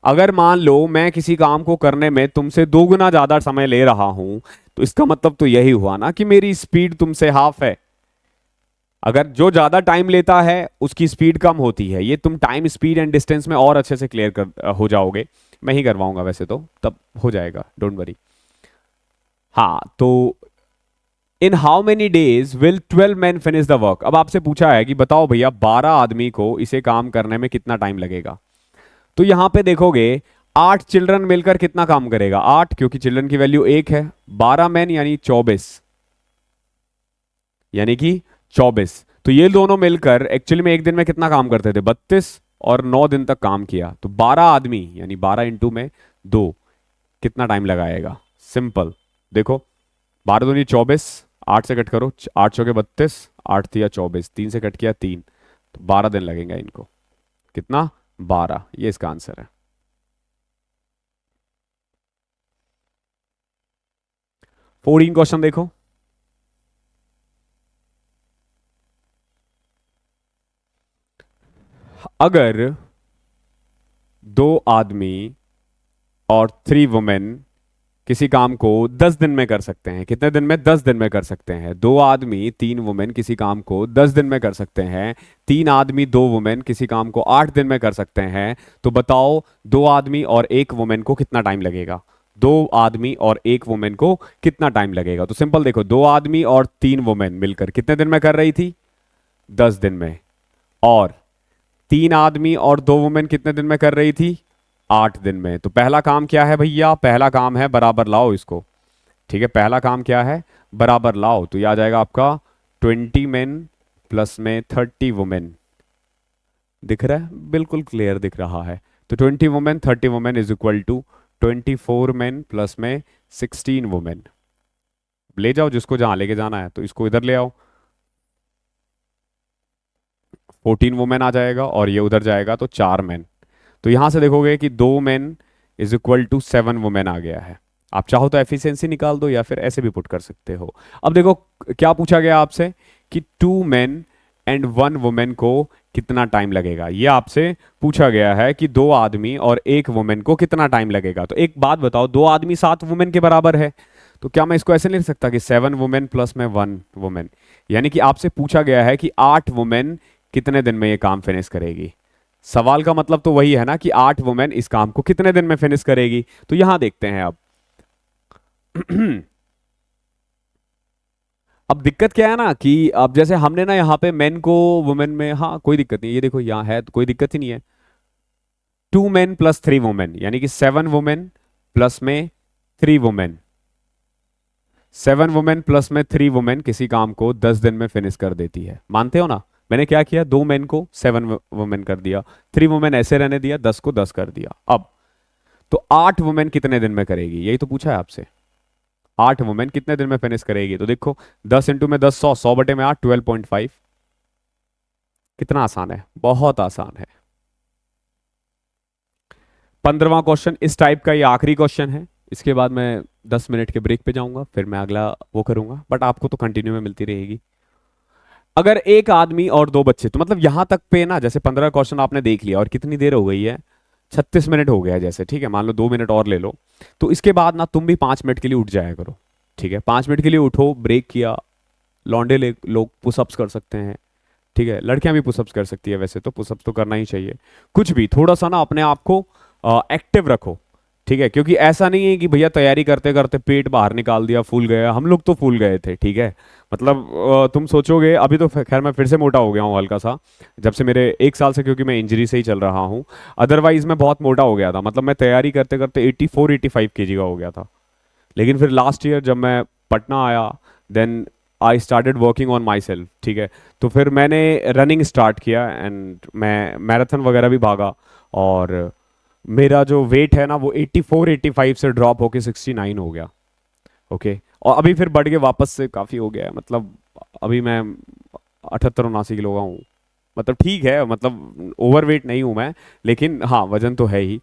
अगर मान लो मैं किसी काम को करने में तुमसे दोगुना ज्यादा समय ले रहा हूं, तो इसका मतलब तो यही हुआ ना कि मेरी स्पीड तुमसे हाफ है। अगर जो ज्यादा टाइम लेता है उसकी स्पीड कम होती है। ये तुम टाइम, स्पीड एंड डिस्टेंस में और अच्छे से क्लियर कर हो जाओगे। मैं ही करवाऊंगा वैसे तो, तब हो जाएगा, डोंट वरी। हाँ, तो in how many days will 12 men finish the work. अब आपसे पूछा है कि बताओ भैया 12 आदमी को इसे काम करने में कितना टाइम लगेगा। तो यहां पे देखोगे 8 चिल्ड्रन मिलकर कितना काम करेगा, 8, क्योंकि चिल्ड्रन की वैल्यू 1 है। 12 मैन यानी 24, यानी कि 24। तो ये दोनों मिलकर एक्चुअली में एक दिन में कितना काम करते थे, 32, और 9 दिन तक काम किया। तो 12 आदमी यानी 12 इंटू में 2 कितना टाइम लगाएगा। सिंपल देखो, 12 दूनी 24, 8 से कट करो, 8 चौके 32, 8 तिया 24, 3 से कट किया 3, तो 12 दिन लगेगा इनको। कितना? 12। ये इसका आंसर है। 14 क्वेश्चन देखो। अगर 2 आदमी और 3 वुमेन किसी काम को 10 दिन में कर सकते हैं, कितने दिन में? 10 दिन में कर सकते हैं। 2 आदमी 3 वुमेन किसी काम को 10 दिन में कर सकते हैं। 3 आदमी 2 वुमेन किसी काम को 8 दिन में कर सकते हैं। तो बताओ 2 आदमी और 1 वुमेन को कितना टाइम लगेगा। 2 आदमी और 1 वुमेन को कितना टाइम लगेगा। तो सिंपल देखो, 2 आदमी और 3 वुमेन मिलकर कितने दिन में कर रही थी, 10 दिन में। और 3 आदमी और 2 वुमेन कितने दिन में कर रही थी, 8 दिन में। तो पहला काम क्या है भैया, पहला काम है बराबर लाओ इसको। ठीक है, पहला काम क्या है, बराबर लाओ। तो ये आ जाएगा आपका 20 men प्लस में 30 वुमेन। दिख रहा है, बिल्कुल क्लियर दिख रहा है। तो 20 women 30 women is equal to 24 men plus में 16 वुमेन। ले जाओ जिसको जहां लेके जाना है, तो इसको इधर ले आओ, 14 वुमेन आ जाएगा और ये उधर जाएगा तो 4 men। तो यहां से देखोगे कि 2 men is equal to 7 women आ गया है। आप चाहो तो एफिशिएंसी निकाल दो या फिर ऐसे भी पुट कर सकते हो। अब देखो क्या पूछा गया आपसे कि 2 men एंड 1 वुमेन को कितना टाइम लगेगा। ये आपसे पूछा गया है कि 2 आदमी और 1 वुमेन को कितना टाइम लगेगा। तो एक बात बताओ, 2 आदमी 7 वुमेन के बराबर है। तो क्या मैं इसको ऐसे नहीं लिख सकता कि 7 वुमेन प्लस में 1 वुमेन। यानी कि आपसे पूछा गया है कि 8 वुमेन कितने दिन में ये काम फिनिश करेगी। सवाल का मतलब तो वही है ना कि 8 वुमेन इस काम को कितने दिन में फिनिश करेगी। तो यहां देखते हैं अब अब दिक्कत क्या है ना कि अब जैसे हमने ना यहाँ पे मेन को वुमेन में, हाँ कोई दिक्कत नहीं, ये देखो यहाँ है तो कोई दिक्कत ही नहीं है। 2 men प्लस 3 वुमेन यानी कि 7 वुमेन प्लस में 3 वुमेन, 7 वुमेन प्लस में 3 वुमेन किसी काम को 10 दिन में फिनिश कर देती है। मानते हो ना? मैंने क्या किया, 2 मैन को 7 वुमेन कर दिया, 3 वुमेन ऐसे रहने दिया, 10 को 10 कर दिया। अब तो 8 वुमेन कितने दिन में करेगी, यही तो पूछा है आपसे। 8 वुमेन कितने दिन में फिनिश करेगी, तो देखो 10 इंटू में 10 100, 100 बटे में 8 12.5। कितना आसान है, बहुत आसान है। 15वां क्वेश्चन इस टाइप का, ये आखिरी क्वेश्चन है, इसके बाद मैं 10 मिनट के ब्रेक पे जाऊंगा, फिर मैं अगला वो करूंगा, बट आपको तो कंटिन्यू में मिलती रहेगी। अगर एक आदमी और 2 बच्चे, तो मतलब यहां तक पे ना, जैसे 15 क्वेश्चन आपने देख लिया और कितनी देर हो गई है, 36 मिनट हो गया जैसे, ठीक है, मान लो 2 मिनट और ले लो, तो इसके बाद ना तुम भी 5 मिनट के लिए उठ जाया करो, ठीक है, 5 मिनट के लिए उठो, ब्रेक किया, लौंडे लोग पुशअप्स कर सकते हैं, ठीक है, लड़कियां भी पुशअप्स कर सकती है, वैसे तो पुशअप्स तो करना ही चाहिए, कुछ भी थोड़ा सा ना अपने आप को एक्टिव रखो, ठीक है, क्योंकि ऐसा नहीं है कि भैया तैयारी करते करते पेट बाहर निकाल दिया, फूल गया, हम लोग तो फूल गए थे, ठीक है, मतलब तुम सोचोगे, अभी तो खैर मैं फिर से मोटा हो गया हूँ हल्का सा, जब से मेरे 1 साल से, क्योंकि मैं इंजरी से ही चल रहा हूँ, अदरवाइज मैं बहुत मोटा हो गया था, मतलब मैं तैयारी करते करते 84-85 kg का हो गया था, लेकिन फिर लास्ट ईयर जब मैं पटना आया, then I started working on myself, ठीक है, तो फिर मैंने रनिंग स्टार्ट किया एंड मैं मैराथन वगैरह भी भागा, और मेरा जो वेट है ना वो 84-85 से ड्रॉप होके 69 हो गया, ओके, और अभी फिर बढ़ के वापस से काफ़ी हो गया है, मतलब अभी मैं 78-79 किलो का हूँ, मतलब ठीक है, मतलब ओवरवेट नहीं हूँ मैं, लेकिन हाँ वजन तो है ही।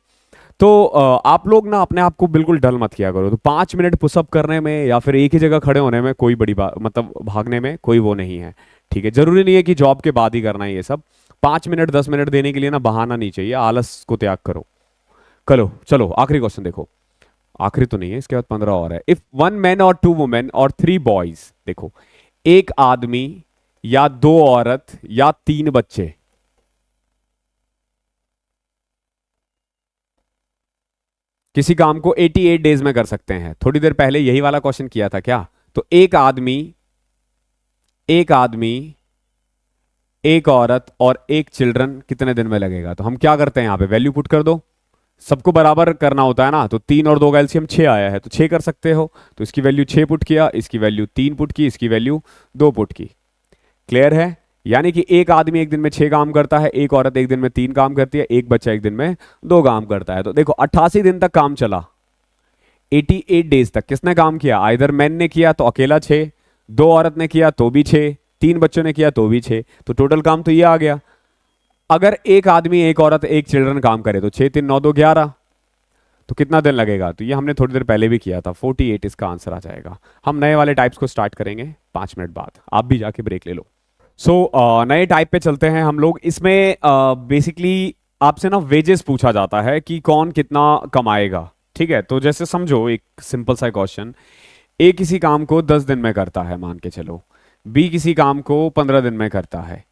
तो आप लोग ना अपने आप को बिल्कुल डल मत किया करो, तो 5 मिनट पुशअप करने में या फिर एक ही जगह खड़े होने में कोई बड़ी बात, मतलब भागने में कोई वो नहीं है, ठीक है, जरूरी नहीं है कि जॉब के बाद ही करना है ये सब, 5 मिनट 10 मिनट देने के लिए ना बहाना नहीं चाहिए, आलस को त्याग करो। चलो चलो आखिरी क्वेश्चन देखो, आखिरी तो नहीं है, इसके बाद 15 और है। इफ 1 मैन और 2 वुमेन और 3 बॉयज, देखो एक आदमी या 2 औरत या 3 बच्चे, किसी काम को 88 डेज में कर सकते हैं, थोड़ी देर पहले यही वाला क्वेश्चन किया था क्या, तो एक आदमी एक औरत और एक चिल्ड्रन कितने दिन में लगेगा, तो हम क्या करते हैं, यहां पे वैल्यू पुट कर दो, सबको बराबर करना होता है ना, तो 3 और 2 का एलसीएम 6 आया है, तो 6 कर सकते हो, तो इसकी वैल्यू 6 पुट किया, इसकी वैल्यू 3 पुट की, इसकी वैल्यू 2 पुट की। क्लियर है, यानी कि एक आदमी एक दिन में 6 काम करता है, एक औरत एक दिन में 3 काम करती है, एक बच्चा एक दिन में 2 काम करता है, तो देखो 88 दिन तक काम चला, 88 डेज तक किसने काम किया, आइदर मैन ने किया तो अकेला 6, 2 औरत ने किया तो भी 6, 3 बच्चों ने किया तो भी 6, तो टोटल काम तो ये आ गया। अगर एक आदमी एक औरत एक चिल्ड्रन काम करे तो 6 3 9 2 11, तो कितना दिन लगेगा, तो ये हमने थोड़ी देर पहले भी किया था, 48 इसका आंसर आ जाएगा। हम नए वाले टाइप्स को स्टार्ट करेंगे 5 मिनट बाद, आप भी जाके ब्रेक ले लो। नए टाइप पे चलते हैं हम लोग, इसमें बेसिकली आपसे ना वेजेस पूछा जाता है कि कौन कितना कमाएगा, ठीक है, तो जैसे समझो एक सिंपल सा क्वेश्चन, ए किसी काम को 10 दिन में करता है मान के चलो, बी किसी काम को 15 दिन में करता है,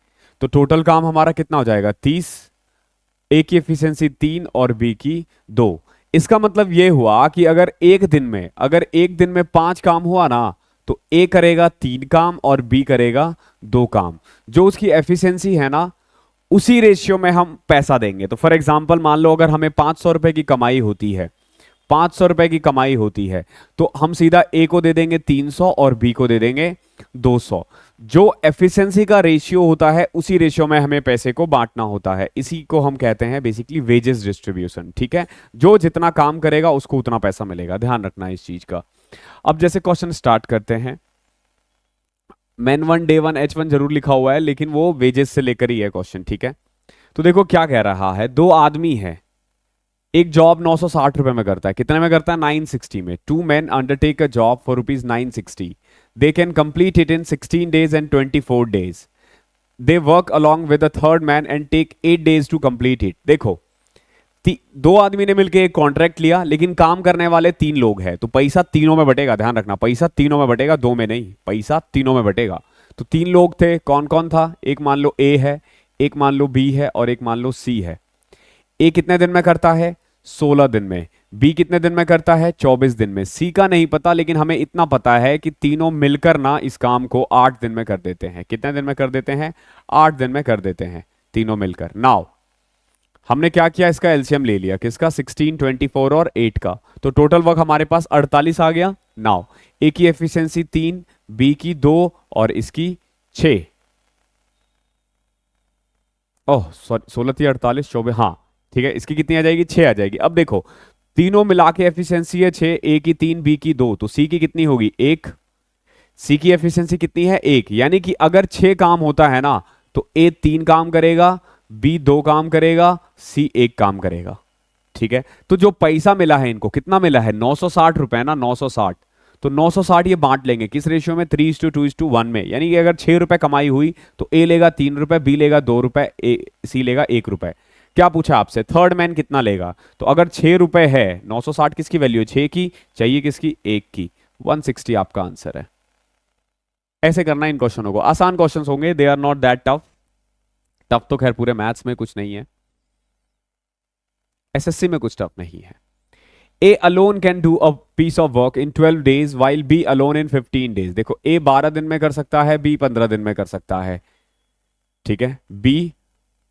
तो टोटल काम हमारा कितना हो जाएगा 30, ए की एफिशिएंसी 3 और बी की 2। इसका मतलब ये हुआ कि अगर एक दिन में 5 काम हुआ ना, तो ए करेगा 3 काम और बी करेगा 2 काम, जो उसकी एफिशिएंसी है ना उसी रेशियो में हम पैसा देंगे। तो फॉर एग्जांपल मान लो अगर हमें 500 रुपए की कमाई होती है, 500 रुपए की कमाई होती है, तो हम सीधा ए को दे देंगे 300 और बी को दे देंगे 200। जो एफिशिएंसी का रेशियो होता है उसी रेशियो में हमें पैसे को बांटना होता है, इसी को हम कहते हैं बेसिकली वेजेस डिस्ट्रीब्यूशन, ठीक है, जो जितना काम करेगा उसको उतना पैसा मिलेगा, ध्यान रखना है इस चीज का। अब जैसे क्वेश्चन स्टार्ट करते हैं, man one day one H1 जरूर लिखा हुआ है, लेकिन वो वेजेस से लेकर ही है क्वेश्चन, ठीक है, तो देखो क्या कह रहा है, 2 आदमी है, एक जॉब 960 रुपए में करता है, कितने में करता है 960 में, 2 men undertake a job for ₹960, they can complete it in 16 days and 24 days, they work along with a third man and take 8 days to complete it। देखो 2 आदमी ने मिलकर एक कॉन्ट्रैक्ट लिया, लेकिन काम करने वाले 3 लोग हैं, तो पैसा तीनों में बटेगा, ध्यान रखना पैसा तीनों में बटेगा, 2 में नहीं, पैसा तीनों में बटेगा। तो 3 लोग थे, कौन कौन था, एक मान लो ए है, एक मान लो बी है और एक मान लो सी है। ए कितने दिन में करता है 16 दिन में, बी कितने दिन में करता है 24 दिन में, सी का नहीं पता, लेकिन हमें इतना पता है कि तीनों मिलकर ना इस काम को 8 दिन में कर देते हैं। कितने दिन में कर देते हैं 8 दिन में कर देते हैं तीनों मिलकर। नाउ हमने क्या किया, इसका एलसीएम ले लिया, किसका 16 24 और 8 का, तो टोटल वर्क हमारे पास 48 आ गया। नाउ ए की एफिशिएंसी 3, बी की 2 और इसकी 6, ओह सॉरी, 16×3 = 48, 24, हाँ ठीक है, इसकी कितनी आ जाएगी, 6 आ जाएगी। अब देखो तीनों मिला के एफिशिएंसी है 6, ए की 3, बी की 2, तो सी की कितनी होगी, 1। सी की एफिशिएंसी कितनी है, 1, यानी कि अगर 6 काम होता है ना तो ए 3 काम करेगा, बी 2 काम करेगा, सी 1 काम करेगा। ठीक है, तो जो पैसा मिला है इनको, कितना मिला है, 960 रुपए ना, 960। तो 960 ये बांट लेंगे किस रेशियो में, 3:2:1 में। यानी कि अगर 6 रुपए कमाई हुई तो ए लेगा 3 रुपए, बी लेगा 2 रुपए, सी लेगा 1 रुपए। क्या पूछा आपसे, थर्ड मैन कितना लेगा, तो अगर 6 रुपए है, 960 किसकी वैल्यू है, 6 की, चाहिए किसकी, 1 की, 160 आपका आंसर है। ऐसे करना इन क्वेश्चनों को, आसान क्वेश्चंस होंगे, they are not that tough. Tough तो खैर पूरे मैथ्स में कुछ नहीं है, एसएससी में कुछ टफ नहीं है। A alone can do a piece of work in 12 days while B alone in 15 days. देखो ए 12 दिन में कर सकता है, बी 15 दिन में कर सकता है, ठीक है, बी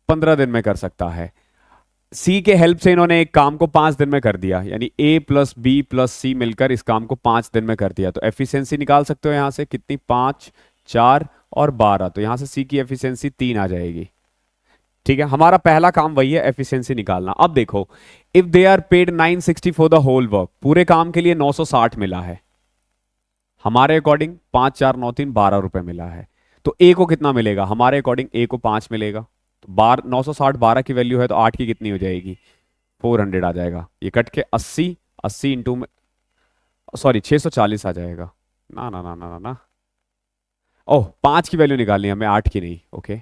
15 दिन में कर सकता है। सी के हेल्प से इन्होंने एक काम को 5 दिन में कर दिया, यानी ए प्लस बी प्लस सी मिलकर इस काम को 5 दिन में कर दिया। तो एफिशिएंसी निकाल सकते हो यहां से कितनी, 5, 4 और 12, तो यहां से सी की एफिशिएंसी 3 आ जाएगी। ठीक है, हमारा पहला काम वही है, एफिशिएंसी निकालना। अब देखो if they are paid 960 for the whole work, पूरे काम के लिए 960 मिला है हमारे अकॉर्डिंग, 5, 4, 9, 3, 12 रुपए मिला है। तो ए को कितना मिलेगा, हमारे अकॉर्डिंग ए को 5 मिलेगा। तो 960 12 की वैल्यू है, तो 8 की कितनी हो जाएगी, 400 आ जाएगा। ये कट के 80, 80 इंटू में, सॉरी 640 आ जाएगा। ना ना ना ना ना ना, ओह 5 की वैल्यू निकालनी है हमें, 8 की नहीं, ओके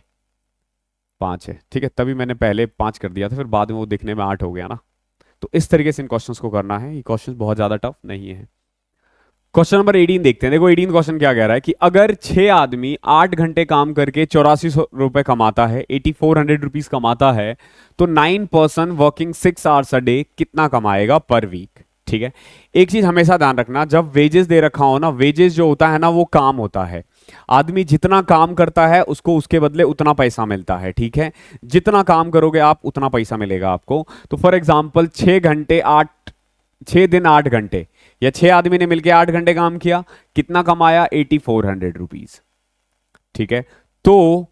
5 है, ठीक है, तभी मैंने पहले 5 कर दिया था, फिर बाद में वो दिखने में 8 हो गया ना। तो इस तरीके से इन क्वेश्चंस को करना है, ये क्वेश्चंस बहुत ज्यादा टफ नहीं है। क्वेश्चन नंबर 18 देखते हैं। देखो 18 क्वेश्चन क्या कह रहा है कि अगर 6 आदमी 8 घंटे काम करके 8400 रुपए कमाता है, 8400 रुपीज कमाता है, तो 9 person working 6 hours a day कितना कमाएगा पर वीक। ठीक है, एक चीज हमेशा ध्यान रखना, जब वेजेस दे रखा हो ना, वेजेस जो होता है ना वो काम होता है, आदमी जितना काम करता है उसको उसके बदले उतना पैसा मिलता है। ठीक है, जितना काम करोगे आप उतना पैसा मिलेगा आपको। तो फॉर एग्जाम्पल 6 घंटे 8, 6 दिन 8 घंटे, या 6 आदमी ने मिलकर 8 घंटे काम किया, कितना कमाया, 8400 रुपीज। ठीक है, तो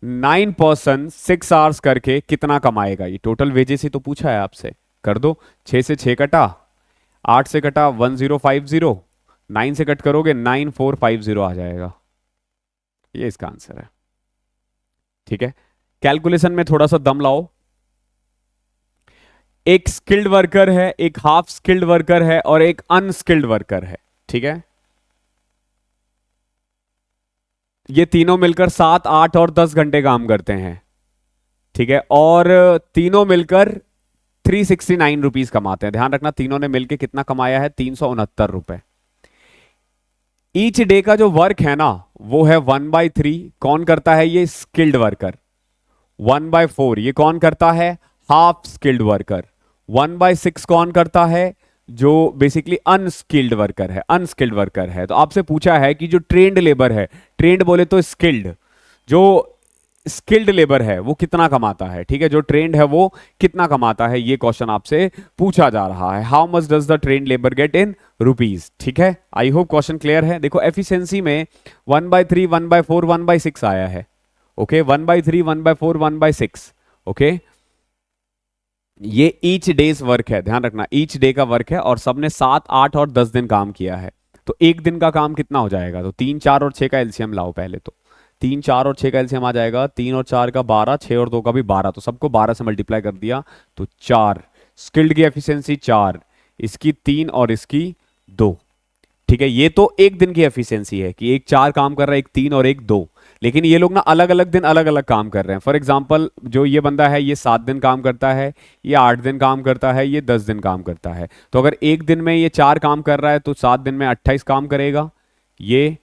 9 पर्सन 6 आवर्स करके कितना कमाएगा, ये टोटल वेजेस ही तो पूछा है आपसे, कर दो। 6 से 6 कटा, 8 से कटा 1050, 9 से कट करोगे 9450 आ जाएगा, ये इसका आंसर है। ठीक है, कैलकुलेशन में थोड़ा सा दम लाओ। एक स्किल्ड वर्कर है, एक हाफ स्किल्ड वर्कर है और एक अनस्किल्ड वर्कर है। ठीक है, ये तीनों मिलकर 7, 8 और 10 घंटे काम करते हैं। ठीक है, और तीनों मिलकर 369 रुपीज कमाते हैं। ध्यान रखना तीनों ने मिलकर कितना कमाया है, 369 रुपए। ईच डे का जो वर्क है ना वो है 1/3, कौन करता है, ये स्किल्ड वर्कर। 1/4 ये कौन करता है, हाफ स्किल्ड वर्कर। 1/6 कौन करता है, जो बेसिकली अनस्किल्ड वर्कर है, अनस्किल्ड वर्कर है। तो आपसे पूछा है कि जो ट्रेंड लेबर है, ट्रेंड बोले तो स्किल्ड, जो स्किल्ड लेबर है वो कितना कमाता है। ठीक है, जो ट्रेंड है वो कितना कमाता है, ये क्वेश्चन आपसे पूछा जा रहा है। How much does the trend labour get in rupees. ठीक है, आई होप क्वेश्चन क्लियर है। देखो एफिशिएंसी में 1/3, 1/4, 1/6 आया है। ओके, 1/3, 1/4, 1/6। ओके, ये ईच डेज वर्क है, ध्यान रखना ईच डे का वर्क है, और सबने 7, 8 और 10 दिन काम किया है। तो एक दिन का काम कितना हो जाएगा, तो 3, 4 और 6 का एलसीएम लाओ पहले। तो 3, 4 और 6 का एलसीएम आ जाएगा, 3 और 4 का 12, 6 और 2 का भी 12, तो सबको 12 से मल्टीप्लाई कर दिया तो 4। स्किल्ड की एफिशिएंसी 4, इसकी 3 और इसकी 2। ठीक है, ये तो एक दिन की एफिशिएंसी है कि एक 4 काम कर रहा है, एक 3 और एक 2। लेकिन ये लोग ना अलग अलग दिन अलग अलग काम कर रहे हैं। फॉर एग्जाम्पल जो ये बंदा है ये 7 दिन काम करता है, ये 8 दिन काम करता है, ये 10 दिन काम करता है। तो अगर एक दिन में ये 4 काम कर रहा है तो 7 दिन में 28 काम करेगा, ये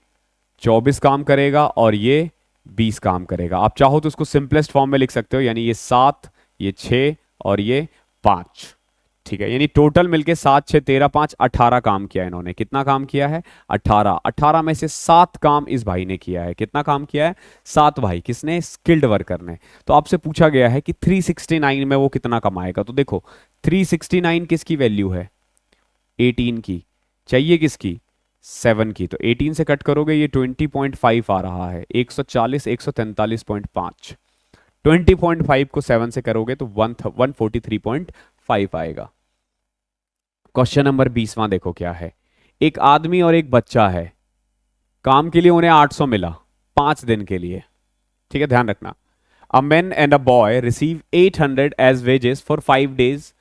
24 काम करेगा और ये 20 काम करेगा। आप चाहो तो उसको सिंपलेस्ट फॉर्म में लिख सकते हो, यानी ये 7, ये 6 और ये 5। ठीक है, यानी टोटल मिलके 7, 6, 13, 5, 18 काम किया इन्होंने। कितना काम किया है, 18। 18 में से 7 काम इस भाई ने किया है। कितना काम किया है, 7 भाई, किसने, स्किल्ड वर्कर ने। तो आपसे पूछा गया है कि 369 में वो कितना कमाएगा। तो देखो 369 किसकी वैल्यू है, 18 की, चाहिए किसकी, 7 की। तो 18 से कट करोगे ये 20.5 आ रहा है, 140, 143.5। 20.5 को 7 से करोगे तो 143.5 आएगा। क्वेश्चन नंबर 20वां देखो क्या है। एक आदमी और एक बच्चा है, काम के लिए उन्हें 800 मिला 5 दिन के लिए। ठीक है, ध्यान रखना। A man and a boy receive 800 as wages for 5 days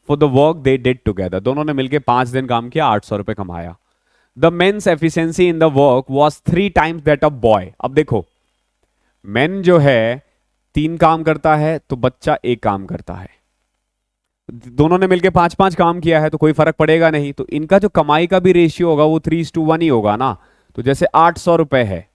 for the work they did together. दोनों ने मिलकर 5 दिन काम किया, 800 रुपए कमाया। The men's efficiency in the work was 3 times that of boy. अब देखो, मैन जो है 3 काम करता है तो बच्चा 1 काम करता है। दोनों ने मिलकर 5-5 काम किया है तो कोई फर्क पड़ेगा नहीं, तो इनका जो कमाई का भी रेशियो होगा वो 3:1 ही होगा ना। तो जैसे 800 रुपए है,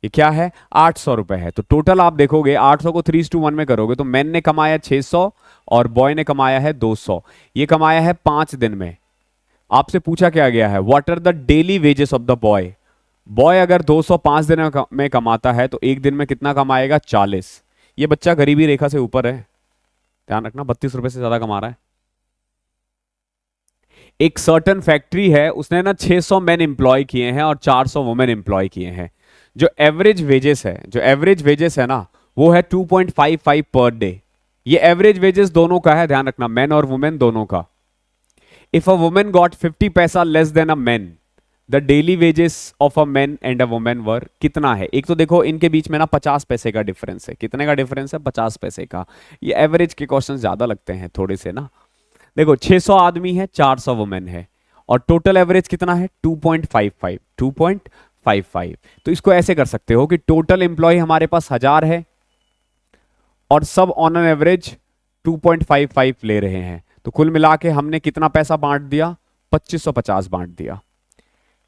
ये क्या है 800 रुपए है, तो टोटल आप देखोगे 800 को 3:1 में करोगे तो मैन ने कमाया 600 और बॉय ने कमाया है 200। ये कमाया है 5 दिन में। आपसे पूछा क्या गया है, what are the daily wages of the boy. Boy अगर 205 दिन में कमाता है तो एक दिन में कितना कमाएगा 40। ये बच्चा गरीबी रेखा से ऊपर है, ध्यान रखना, 32 रुपए से ज्यादा कमा रहा है। एक सर्टन फैक्ट्री है, उसने ना 600 मैन एम्प्लॉय किए हैं और 400 वुमेन एम्प्लॉय किए हैं। जो एवरेज वेजेस है ना वो है 2.55 पर डे। ये एवरेज वेजेस दोनों का है, ध्यान रखना, मैन और वुमेन दोनों का। इफ अ वुमेन गॉट 50 पैसा less than a man, the daily wages of a man and a women were कितना है। एक तो देखो इनके बीच में ना 50 पैसे का डिफरेंस है। कितने का डिफरेंस है, 50 पैसे का। ये एवरेज के क्वेश्चन ज्यादा लगते हैं थोड़े से ना। देखो 600 आदमी है, 400 वुमेन है और टोटल एवरेज कितना है 2.55। तो इसको ऐसे कर सकते हो कि टोटल एम्प्लॉय हमारे पास 1000 है और सब ऑन एन एवरेज 2.55 ले रहे हैं, तो कुल मिला के हमने कितना पैसा बांट दिया, 2550 बांट दिया।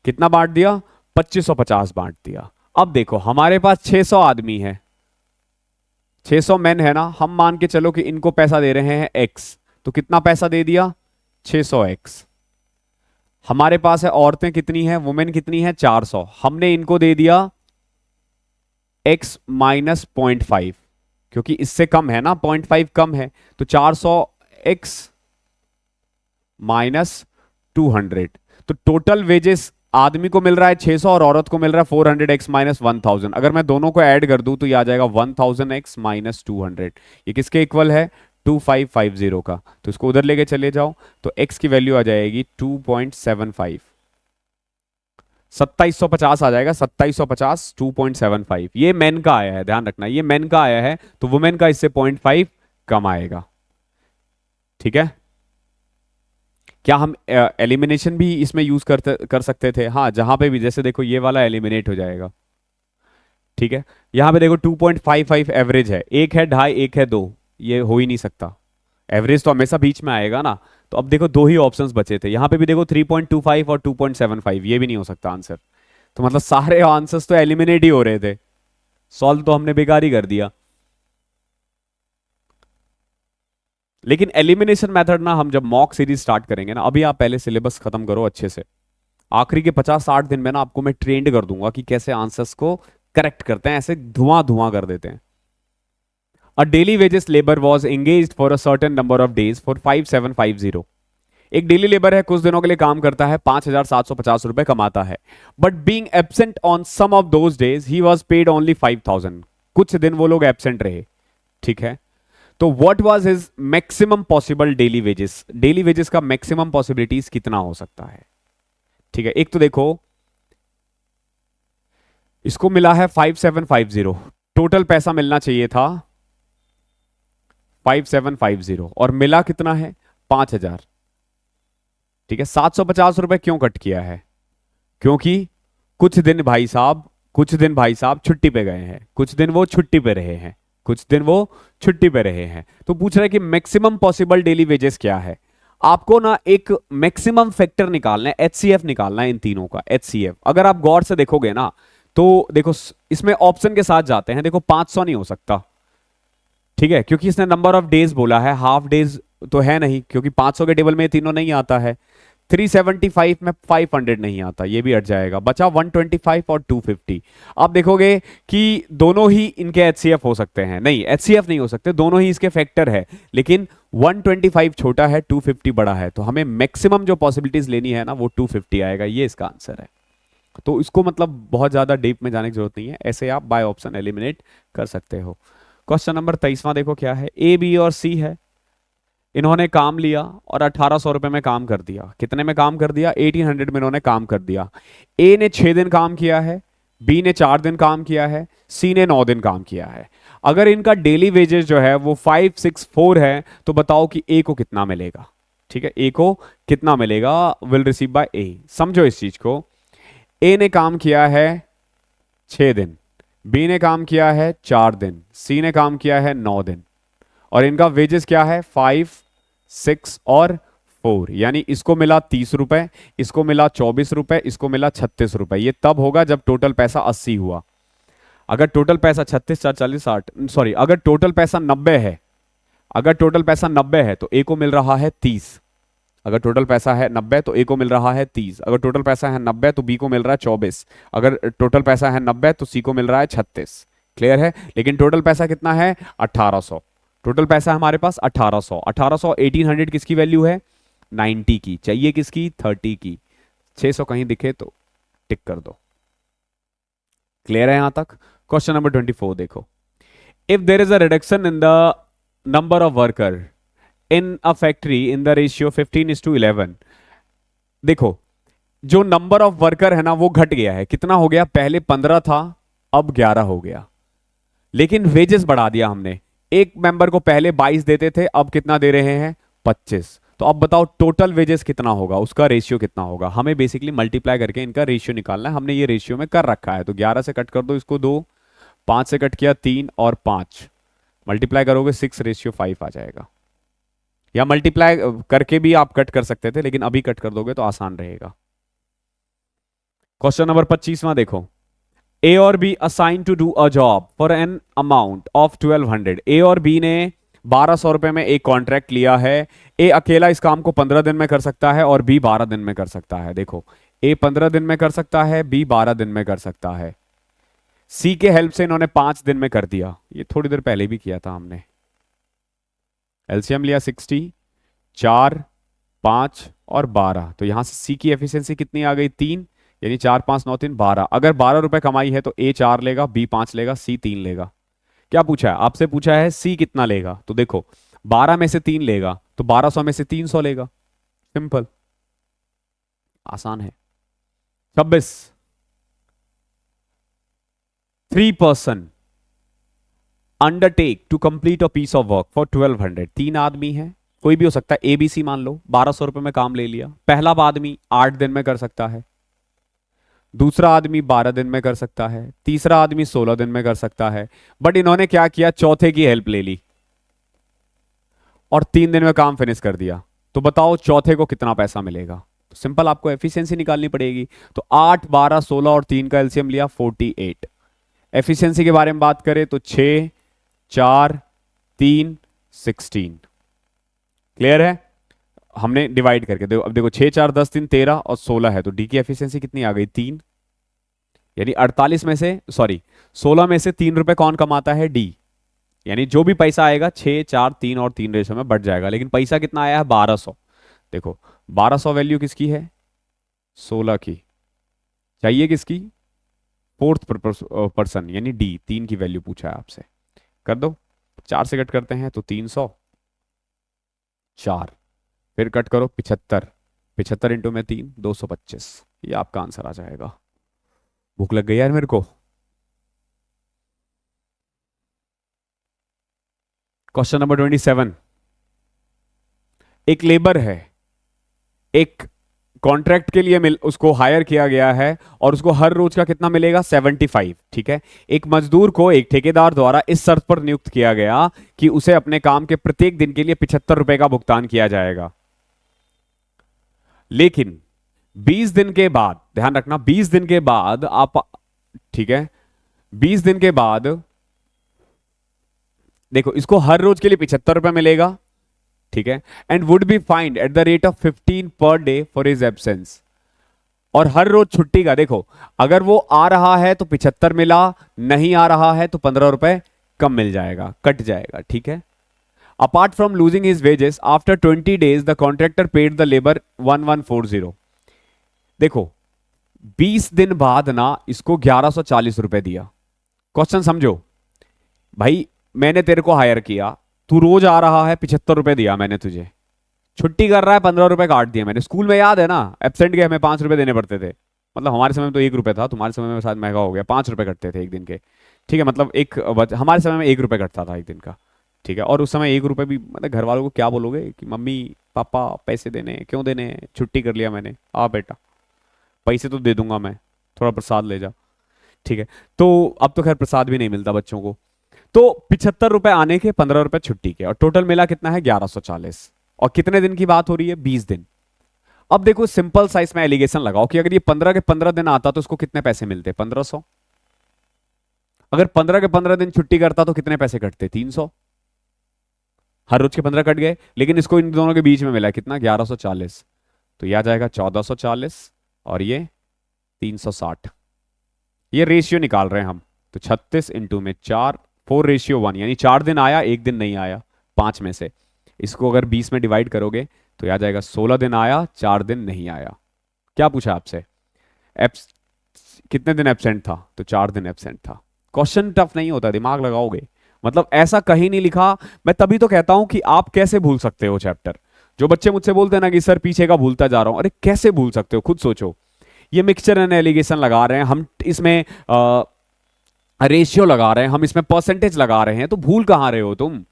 कितना बांट दिया, 2550 बांट दिया। अब देखो हमारे पास 600 आदमी है, 600 मैन है ना, हम मान के चलो कि इनको पैसा दे रहे हैं x, तो कितना पैसा दे दिया 600x। हमारे पास है औरतें कितनी है, वुमेन कितनी है 400, हमने इनको दे दिया x माइनस 0.5, क्योंकि इससे कम है ना, 0.5 कम है, तो 400x माइनस 200। तो टोटल वेजेस आदमी को मिल रहा है 600 और औरत को मिल रहा है 400x माइनस 1000। अगर मैं दोनों को ऐड कर दूं तो ये आ जाएगा 1000x माइनस 200। ये किसके इक्वल है, 2550 का। तो इसको उधर लेके चले जाओ तो x की वैल्यू आ जाएगी 2.75, 2750 आ जाएगा, 2750 2.75। ये मेन का आया है, ध्यान रखना, ये मेन का आया है, तो वुमेन का इससे 0.5 कम आएगा। ठीक है, क्या हम एलिमिनेशन भी इसमें यूज कर सकते थे, हाँ, जहां पे भी, जैसे देखो ये वाला एलिमिनेट हो जाएगा। ठीक है, यहां पे देखो 2.55 एवरेज है, एक है 2.5, एक है 2, ये हो ही नहीं सकता, एवरेज तो हमेशा बीच में आएगा ना। तो अब देखो 2 ही ऑप्शंस बचे थे, यहां पे भी देखो 3.25 और 2.75, ये भी नहीं हो सकता आंसर। तो मतलब सारे आंसर्स तो एलिमिनेट ही हो रहे थे, सॉल्व तो हमने बेकार ही कर दिया। लेकिन एलिमिनेशन मेथड ना हम जब मॉक सीरीज स्टार्ट करेंगे ना, अभी आप पहले सिलेबस खत्म करो अच्छे से, आखिरी के 50-60 दिन में ना आपको मैं ट्रेंड कर दूंगा कि कैसे आंसर्स को करेक्ट करते हैं, ऐसे धुआं धुआं कर देते हैं। अ daily wages labour was engaged for a certain number of days for 5750। एक डेली लेबर है, कुछ दिनों के लिए काम करता है, 5750 रुपए कमाता है। But being absent on some of those days he was paid only 5000। कुछ दिन वो लोग एब्सेंट रहे, ठीक है, तो what was his maximum possible daily wages. Daily wages का मैक्सिमम पॉसिबिलिटीज कितना हो सकता है। ठीक है, एक तो देखो इसको मिला है 5750, टोटल पैसा मिलना चाहिए था 5750 और मिला कितना है 5000। ठीक है, 750 रुपए क्यों कट किया है, क्योंकि कुछ दिन भाई साहब छुट्टी पे गए हैं, कुछ दिन वो छुट्टी पे रहे हैं, कुछ दिन वो छुट्टी पे रहे हैं। तो पूछ रहा है कि मैक्सिमम पॉसिबल डेली वेजेस क्या है। आपको ना एक मैक्सिमम फैक्टर निकालना है, एचसीएफ निकालना है इन तीनों का, एचसीएफ। अगर आप गौर से देखोगे ना तो देखो इसमें ऑप्शन के साथ जाते हैं, देखो 500 नहीं हो सकता, ठीक है, क्योंकि इसने नंबर ऑफ डेज बोला है, हाफ डेज तो है नहीं, क्योंकि 500 के टेबल में ये तीनों नहीं आता है। 375 में 500 नहीं आता, ये भी हट जाएगा, बचा 125 और 250। आप देखोगे कि दोनों ही इनके एचसीएफ हो सकते हैं, नहीं एचसीएफ नहीं हो सकते, दोनों ही इसके फैक्टर है, लेकिन 125 छोटा है, 250 बड़ा है, तो हमें मैक्सिमम जो पॉसिबिलिटीज लेनी है ना वो 250 आएगा, ये इसका आंसर है। तो इसको मतलब बहुत ज्यादा डीप में जाने की जरूरत नहीं है, ऐसे आप बाय ऑप्शन एलिमिनेट कर सकते हो। क्वेश्चन नंबर 23वां देखो क्या है। ए, बी और सी है, इन्होंने काम लिया और 1800 रुपए में काम कर दिया। कितने में काम कर दिया? 1800 में इन्होंने काम कर दिया। ए ने 6 दिन काम किया है, बी ने 4 दिन काम किया है, सी ने 9 दिन काम किया है। अगर इनका डेली वेजेस जो है वो 564 है तो बताओ कि ए को कितना मिलेगा। ठीक है, ए को कितना मिलेगा? विल रिसीव बाय ए। समझो इस चीज को, ए ने काम किया है 6 दिन, बी ने काम किया है 4 दिन, सी ने काम किया है 9 दिन, और इनका वेजेस क्या है? 5, 6 और 4। यानी इसको मिला 30 रुपए, इसको मिला 24 रुपए, इसको मिला 36 रुपए। ये तब होगा जब टोटल पैसा 80 हुआ। अगर टोटल पैसा 36, 4, 40, 60, सॉरी, अगर टोटल पैसा 90 है, अगर टोटल पैसा 90 है तो ए को मिल रहा है 30। अगर टोटल पैसा है 90 तो ए को मिल रहा है 30। अगर टोटल पैसा है 90 तो बी को मिल रहा है 24। अगर टोटल पैसा है 90 तो सी को मिल रहा है 36। क्लियर है? लेकिन टोटल पैसा कितना है? 1800। टोटल पैसा हमारे पास 1800। 1800 1800 किसकी वैल्यू है? 90 की। चाहिए किसकी? 30 की। 600 कहीं दिखे तो टिक कर दो। क्लियर है यहां तक? क्वेश्चन नंबर 24 देखो। If there is a reduction in the number of worker in a factory in the ratio 15:11। देखो, जो नंबर ऑफ वर्कर है ना वो घट गया है। कितना हो गया? पहले 15 था, अब 11 हो गया। लेकिन वेजेस बढ़ा दिया हमने। एक मेंबर को पहले 22 देते थे, अब कितना दे रहे हैं? 25। तो अब बताओ टोटल वेजेस कितना होगा, उसका रेशियो कितना होगा? हमें बेसिकली मल्टीप्लाई करके इनका रेशियो निकालना है। हमने ये रेशियो में कर रखा है। तो 11 से कट कर दो इसको 2, 5 से कट किया 3 और 5, मल्टीप्लाई करोगे 6:5 आ जाएगा। या मल्टीप्लाई करके भी आप कट कर सकते थे, लेकिन अभी कट कर दोगे तो आसान रहेगा। क्वेश्चन नंबर 25वां देखो। ए और B assign to do a job for an amount of 1200। A और बी ने 1200 रुपए में एक कॉन्ट्रैक्ट लिया है। ए अकेला इस काम को 15 दिन में कर सकता है और बी 12 दिन में कर सकता है। देखो, ए 15 दिन में कर सकता है, बी 12 दिन में कर सकता है। सी के हेल्प से इन्होंने 5 दिन में कर दिया। ये थोड़ी देर पहले भी किया था हमने। एलसीएम लिया 60, 4, 5 और 12। तो यहां से सी की एफिशिएंसी कितनी आ गई? 3। यानी 4, 5, 9, 3, 12। अगर 12 रुपए कमाई है तो ए 4 लेगा, बी 5 लेगा, सी 3 लेगा। क्या पूछा है आपसे? पूछा है सी कितना लेगा। तो देखो, 12 में से 3 लेगा तो 1200 में से 300 लेगा। सिंपल, आसान है। 26। 3 person undertake to complete a piece of work for 1200। 3 आदमी है, कोई भी हो सकता है, एबीसी मान लो। 1200 रुपए में काम ले लिया। पहला आदमी 8 दिन में कर सकता है, दूसरा आदमी 12 दिन में कर सकता है, तीसरा आदमी 16 दिन में कर सकता है। बट इन्होंने क्या किया? चौथे की हेल्प ले ली और 3 दिन में काम फिनिश कर दिया। तो बताओ चौथे को कितना पैसा मिलेगा? तो सिंपल, आपको एफिशिएंसी निकालनी पड़ेगी। तो 8, 12, 16 और 3 का एलसीएम लिया 48। एफिशिएंसी के बारे में बात करें तो 6, 4, 3, 16। क्लियर है? हमने डिवाइड करके देखो। अब देखो 6, 4, 10, 3, 13 और 16 है तो डी की एफिशिएंसी कितनी आ गई? 3। यानी 48 में से, सॉरी, 16 में से 3 रुपए कौन कमाता है? डी। यानी जो भी पैसा आएगा 6, 4, 3 और 3 रेशो में बढ़ जाएगा। लेकिन पैसा कितना आया है? 1200। देखो 1200 वैल्यू किसकी है? 16 की। चाहिए किसकी? फोर्थ पर्सन यानी डी। 3 की वैल्यू पूछा है आपसे। कर दो, 4 से कट करते हैं तो 300, 4, फिर कट करो 75, 75 इंटू में 3, 225। ये आपका आंसर आ जाएगा। भूख लग गई यार मेरे को। Question number 27। एक लेबर है, एक कॉन्ट्रैक्ट के लिए उसको हायर किया गया है और उसको हर रोज का कितना मिलेगा? 75। ठीक है। एक मजदूर को एक ठेकेदार द्वारा इस शर्त पर नियुक्त किया गया कि उसे अपने काम के प्रत्येक दिन के लिए 75 रुपए का भुगतान किया जाएगा। लेकिन 20 दिन के बाद, ध्यान रखना, 20 दिन के बाद आप, ठीक है, 20 दिन के बाद देखो इसको हर रोज के लिए 75 रुपए मिलेगा। ठीक है। And would be find at the rate of 15 per day for his absence. और हर रोज छुट्टी का देखो, अगर वो आ रहा है तो 75 मिला, नहीं आ रहा है तो 15 रुपए कम मिल जाएगा, कट जाएगा। ठीक है। Apart from losing his wages after 20 days the contractor paid the labour 1140। देखो 20 दिन बाद ना इसको 1140 रुपए दिया। क्वेश्चन समझो भाई, मैंने तेरे को हायर किया, तू रोज आ रहा है, 75 रुपए दिया मैंने तुझे, छुट्टी कर रहा है 15 रुपए काट दिए मैंने। स्कूल में याद है ना, एब्सेंट के हमें 5 रुपए देने पड़ते थे। मतलब हमारे समय में तो 1 रुपए था, तुम्हारे समय में शायद महंगा हो गया, 5 रुपए कटते थे एक दिन के। ठीक है, मतलब हमारे समय में 1 रुपए कटता था एक दिन का। ठीक है, और उस समय 1 रुपए भी, मतलब घर वालों को क्या बोलोगे कि मम्मी पापा पैसे देने हैं, क्यों देने हैं, छुट्टी कर लिया मैंने, आ बेटा पैसे तो दे दूंगा मैं, थोड़ा प्रसाद ले जा। ठीक है, तो अब तो खैर प्रसाद भी नहीं मिलता बच्चों को। तो 75 रुपए आने के, 15 रुपए छुट्टी के, और टोटल मिला कितना है, 1140। और कितने दिन की बात हो रही है, 20 दिन। अब देखो सिंपल सा इसमें एलिगेशन लगाओ कि अगर ये 15 के 15 दिन आता तो उसको कितने पैसे मिलते, 1500। अगर 15 के 15 दिन छुट्टी करता तो कितने पैसे कटते, 300। हर रोज के 15 कट गए, लेकिन इसको इन दोनों के बीच में मिला कितना, 1140। तो यह आ जाएगा 1440, और ये 360। ये रेशियो निकाल रहे हैं हम। तो 36 इंटू में 4, 4:1, यानी 4 दिन आया, 1 दिन नहीं आया 5 में से। इसको अगर 20 में डिवाइड करोगे तो आ जाएगा 16 दिन आया, 4 दिन नहीं आया। क्या पूछा आपसे, एब्स कितने दिन एब्सेंट था, तो 4 दिन एब्सेंट था। क्वेश्चन टफ नहीं होता, दिमाग लगाओगे। मतलब ऐसा कहीं नहीं लिखा। मैं तभी तो कहता हूं कि आप कैसे भूल सकते हो चैप्टर। जो बच्चे मुझसे बोलते हैं ना कि सर पीछे का भूलता जा रहा हूं, अरे कैसे भूल सकते हो, खुद सोचो। ये मिक्सचर एंड एलिगेशन लगा रहे हैं हम, इसमें रेशियो लगा रहे हैं हम, इसमें परसेंटेज लगा रहे हैं, तो भूल कहां रहे हो तुम,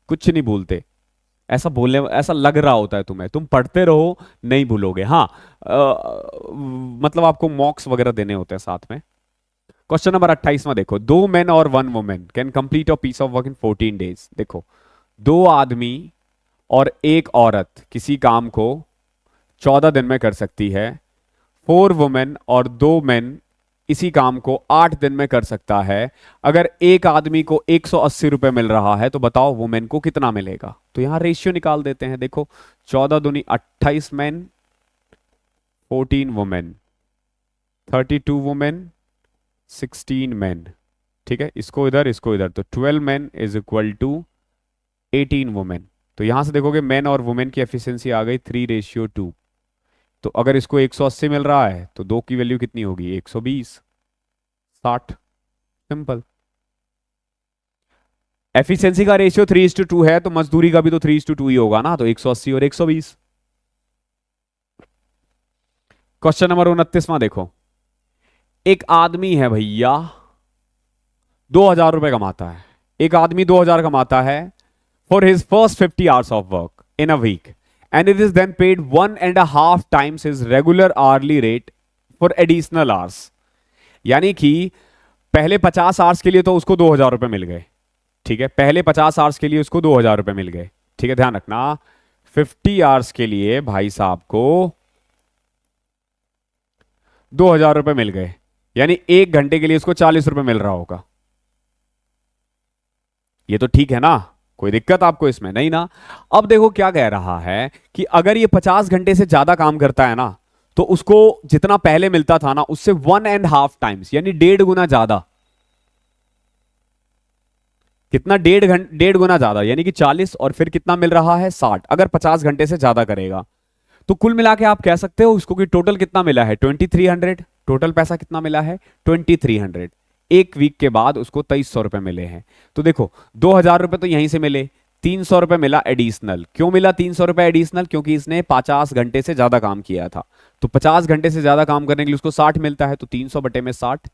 कुछ नहीं भूलते। ऐसा बोलने, ऐसा लग रहा होता है तुम्हें, तुम पढ़ते रहो नहीं भूलोगे। हाँ, मतलब आपको मॉक्स वगैरह देने होते हैं साथ में। क्वेश्चन नंबर 28 में देखो, 2 men और 1 woman can complete a piece of work in 14 days। देखो, 2 आदमी और 1 औरत किसी काम को 14 दिन में कर सकती है। 4 women और 2 men इसी काम को 8 दिन में कर सकता है। अगर एक आदमी को 180 रुपए मिल रहा है तो बताओ वुमेन को कितना मिलेगा। तो यहां रेशियो निकाल देते हैं। देखो 14 दूनी 28 मैन, 14 वुमेन, 32 वुमेन, 16 मैन। ठीक है, इसको इधर इसको इधर, तो 12 man is equal to 18 women. तो यहां से देखोगे मैन और वुमेन की एफिशिएंसी आ गई 3:2। तो अगर इसको 180 मिल रहा है तो 2 की वैल्यू कितनी होगी, 120, 60। सिंपल। एफिशिएंसी का रेशियो 3:2 है, तो मजदूरी का भी तो 3:2 ही होगा ना, तो 180 और 120। क्वेश्चन नंबर 29वां देखो, एक आदमी है भैया 2000 रुपए कमाता है। एक आदमी 2000 कमाता है for his first 50 hours of work in a week, and it is then paid 1.5 times his regular hourly rate for additional hours। यानी कि पहले 50 आवर्स के लिए तो उसको 2000 रुपए मिल गए। ठीक है, पहले 50 आवर्स के लिए उसको 2000 रुपए मिल गए। ठीक है, ध्यान रखना 50 आवर्स के लिए भाई साहब को 2000 रुपए मिल गए, यानी 1 घंटे के लिए उसको 40 रुपए मिल रहा होगा। ये तो ठीक है ना, कोई दिक्कत आपको इसमें नहीं ना। अब देखो क्या कह रहा है कि अगर ये 50 घंटे से ज्यादा काम करता है ना, तो उसको जितना पहले मिलता था ना उससे 1.5 टाइम्स, यानी 1.5 गुना ज्यादा। कितना, 1.5 गुना ज्यादा, यानी कि 40, और फिर कितना मिल रहा है, 60, अगर 50 घंटे से ज्यादा करेगा। तो कुल मिला के आप कह सकते हो उसको कि टोटल कितना मिला है, 2300। टोटल पैसा कितना मिला है, 2300। एक वीक के बाद उसको 2300 रुपए मिले हैं। तो देखो 2000 रुपए तो यहीं से मिले, 300 रुपए मिला एडिशनल। क्यों मिला 300 रुपए एडिशनल, क्योंकि इसने 50 घंटे से ज्यादा काम किया था। तो 50 घंटे से ज्यादा काम करने के लिए उसको 60 मिलता है, तो 300 बटे में 60,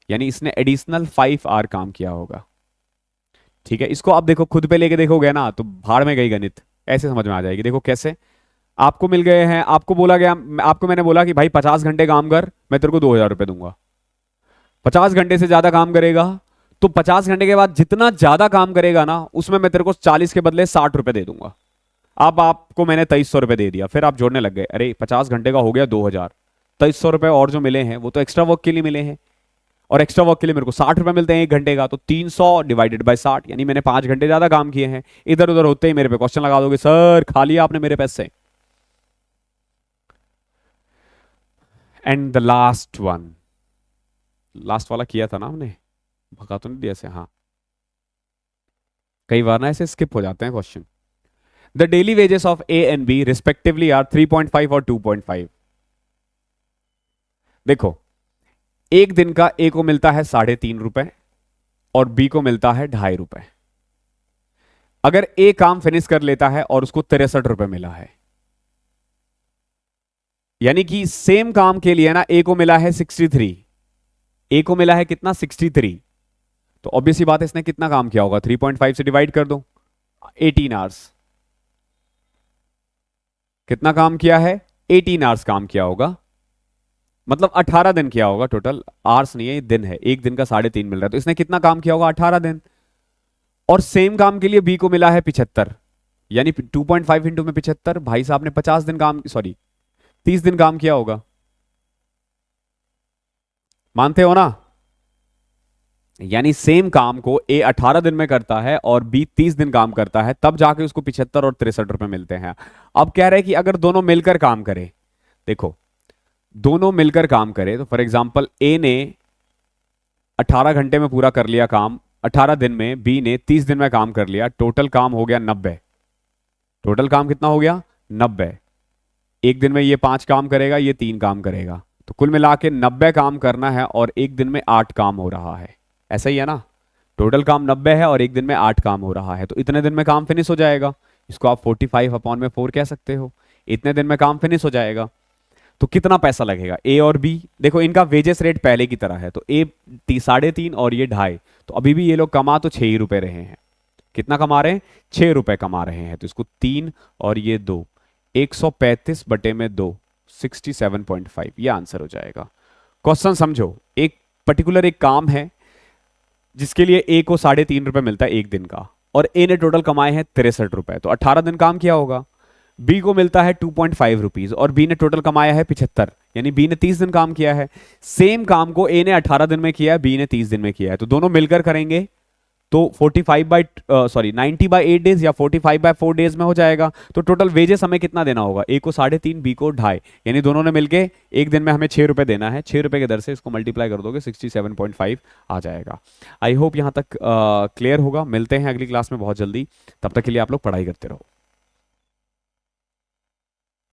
यानी इसने एडिशनल 5 आवर काम किया होगा। ठीक है, इसको आप देखो खुद पे लेके देखोगे ना तो भाड़ में गई गणित, ऐसे समझ में आ जाएगी। देखो कैसे, आपको मिल गए हैं, आपको बोला गया, आपको मैंने बोला कि भाई 50 घंटे काम कर, मैं तेरे को 2000 रुपए दूंगा। 50 घंटे से ज्यादा काम करेगा तो 50 घंटे के बाद जितना ज्यादा काम करेगा ना उसमें मैं तेरे को 40 के बदले 60 रुपए दे दूंगा। अब आपको मैंने 2300 रुपए दे दिया, फिर आप जोड़ने लग गए, अरे 50 घंटे का हो गया 2000, 2300 रुपए और जो मिले हैं वो तो एक्स्ट्रा वर्क के लिए मिले हैं, और एक्स्ट्रा वर्क के लिए मेरे को 60 रुपए मिलते हैं 1 घंटे का। तो 300 डिवाइडेड बाय 60, यानी मैंने 5 घंटे ज्यादा काम किए हैं। इधर उधर होते ही मेरे पे क्वेश्चन लगा दोगे, सर खा लिया आपने मेरे पैसे। And the last one, last वाला किया था ना हमने, भगा तो नहीं दिया से, हाँ कई बार ना ऐसे स्किप हो जाते हैं question. The daily wages of A and B respectively are 3.5 और 2.5। देखो एक दिन का ए को मिलता है 3.5 रुपए, और बी को मिलता है 2.5 रुपए। अगर ए काम फिनिश कर लेता है और उसको 63 रुपए मिला है, यानी कि सेम काम के लिए ना ए को मिला है 63, ए को मिला है कितना 63, तो ऑब्वियसली बात है इसने कितना काम किया होगा, 3.5 से डिवाइड कर दो, 18 आवर्स। कितना काम किया है, 18 आवर्स काम किया होगा, मतलब 18 दिन किया होगा टोटल, आवर्स नहीं है ये दिन है, एक दिन का 3.5 मिल रहा है, तो इसने कितना काम किया होगा 18 दिन। और सेम काम के लिए बी को मिला है 75, यानी 2.5 इंटू में 75, भाई साहब ने 50 दिन काम, सॉरी 30 दिन काम किया होगा, मानते हो ना। यानी सेम काम को ए 18 दिन में करता है और बी 30 दिन काम करता है, तब जाके उसको 75 और 63 रुपए मिलते हैं। अब कह रहे हैं कि अगर दोनों मिलकर काम करें, देखो दोनों मिलकर काम करें, तो फॉर एग्जांपल ए ने 18 घंटे में पूरा कर लिया काम 18 दिन में, बी ने 30 दिन में काम कर लिया, टोटल काम हो गया 90। टोटल काम कितना हो गया 90। एक दिन में ये 5 काम करेगा, ये 3 काम करेगा, तो कुल मिला के 90 काम करना है और एक दिन में 8 काम हो रहा है, ऐसा ही है ना। टोटल काम 90 है और एक दिन में 8 काम हो रहा है, तो इतने दिन में काम फिनिश हो जाएगा। इसको आप 45/4 कह सकते हो, इतने दिन में काम फिनिश हो जाएगा। तो कितना पैसा लगेगा, ए और बी, देखो इनका वेजेस रेट पहले की तरह है, तो ए 3.5 और ये 2.5, तो अभी भी ये लोग कमा तो 6 ही रुपए रहे हैं। कितना कमा रहे हैं, 6 रुपए कमा रहे हैं, तो इसको 3 और ये 2, 135/2, 67.5, ये आंसर हो जाएगा। क्वेश्चन समझो, एक पर्टिकुलर एक काम है जिसके लिए ए को 3.5 रुपए मिलता है एक दिन का, और ए ने टोटल कमाए हैं 63 रुपए, तो 18 दिन काम किया होगा। बी को मिलता है 2.5 रुपीज और बी ने टोटल कमाया है 75, यानी बी ने 30 दिन काम किया है। सेम काम को ए ने 18 दिन में किया है, बी ने 30 दिन में किया है, तो दोनों मिलकर करेंगे तो 90/8 डेज या 45/4 डेज में हो जाएगा। तो टोटल वेजेस हमें कितना देना होगा, ए को 3.5, बी को 2.5, यानी दोनों ने मिलके एक दिन में हमें 6 रुपए देना है। 6 रुपए के दर से इसको मल्टीप्लाई कर दोगे 67.5 आ जाएगा। आई होप यहां तक क्लियर होगा। मिलते हैं अगली क्लास में बहुत जल्दी, तब तक के लिए आप लोग पढ़ाई करते रहो।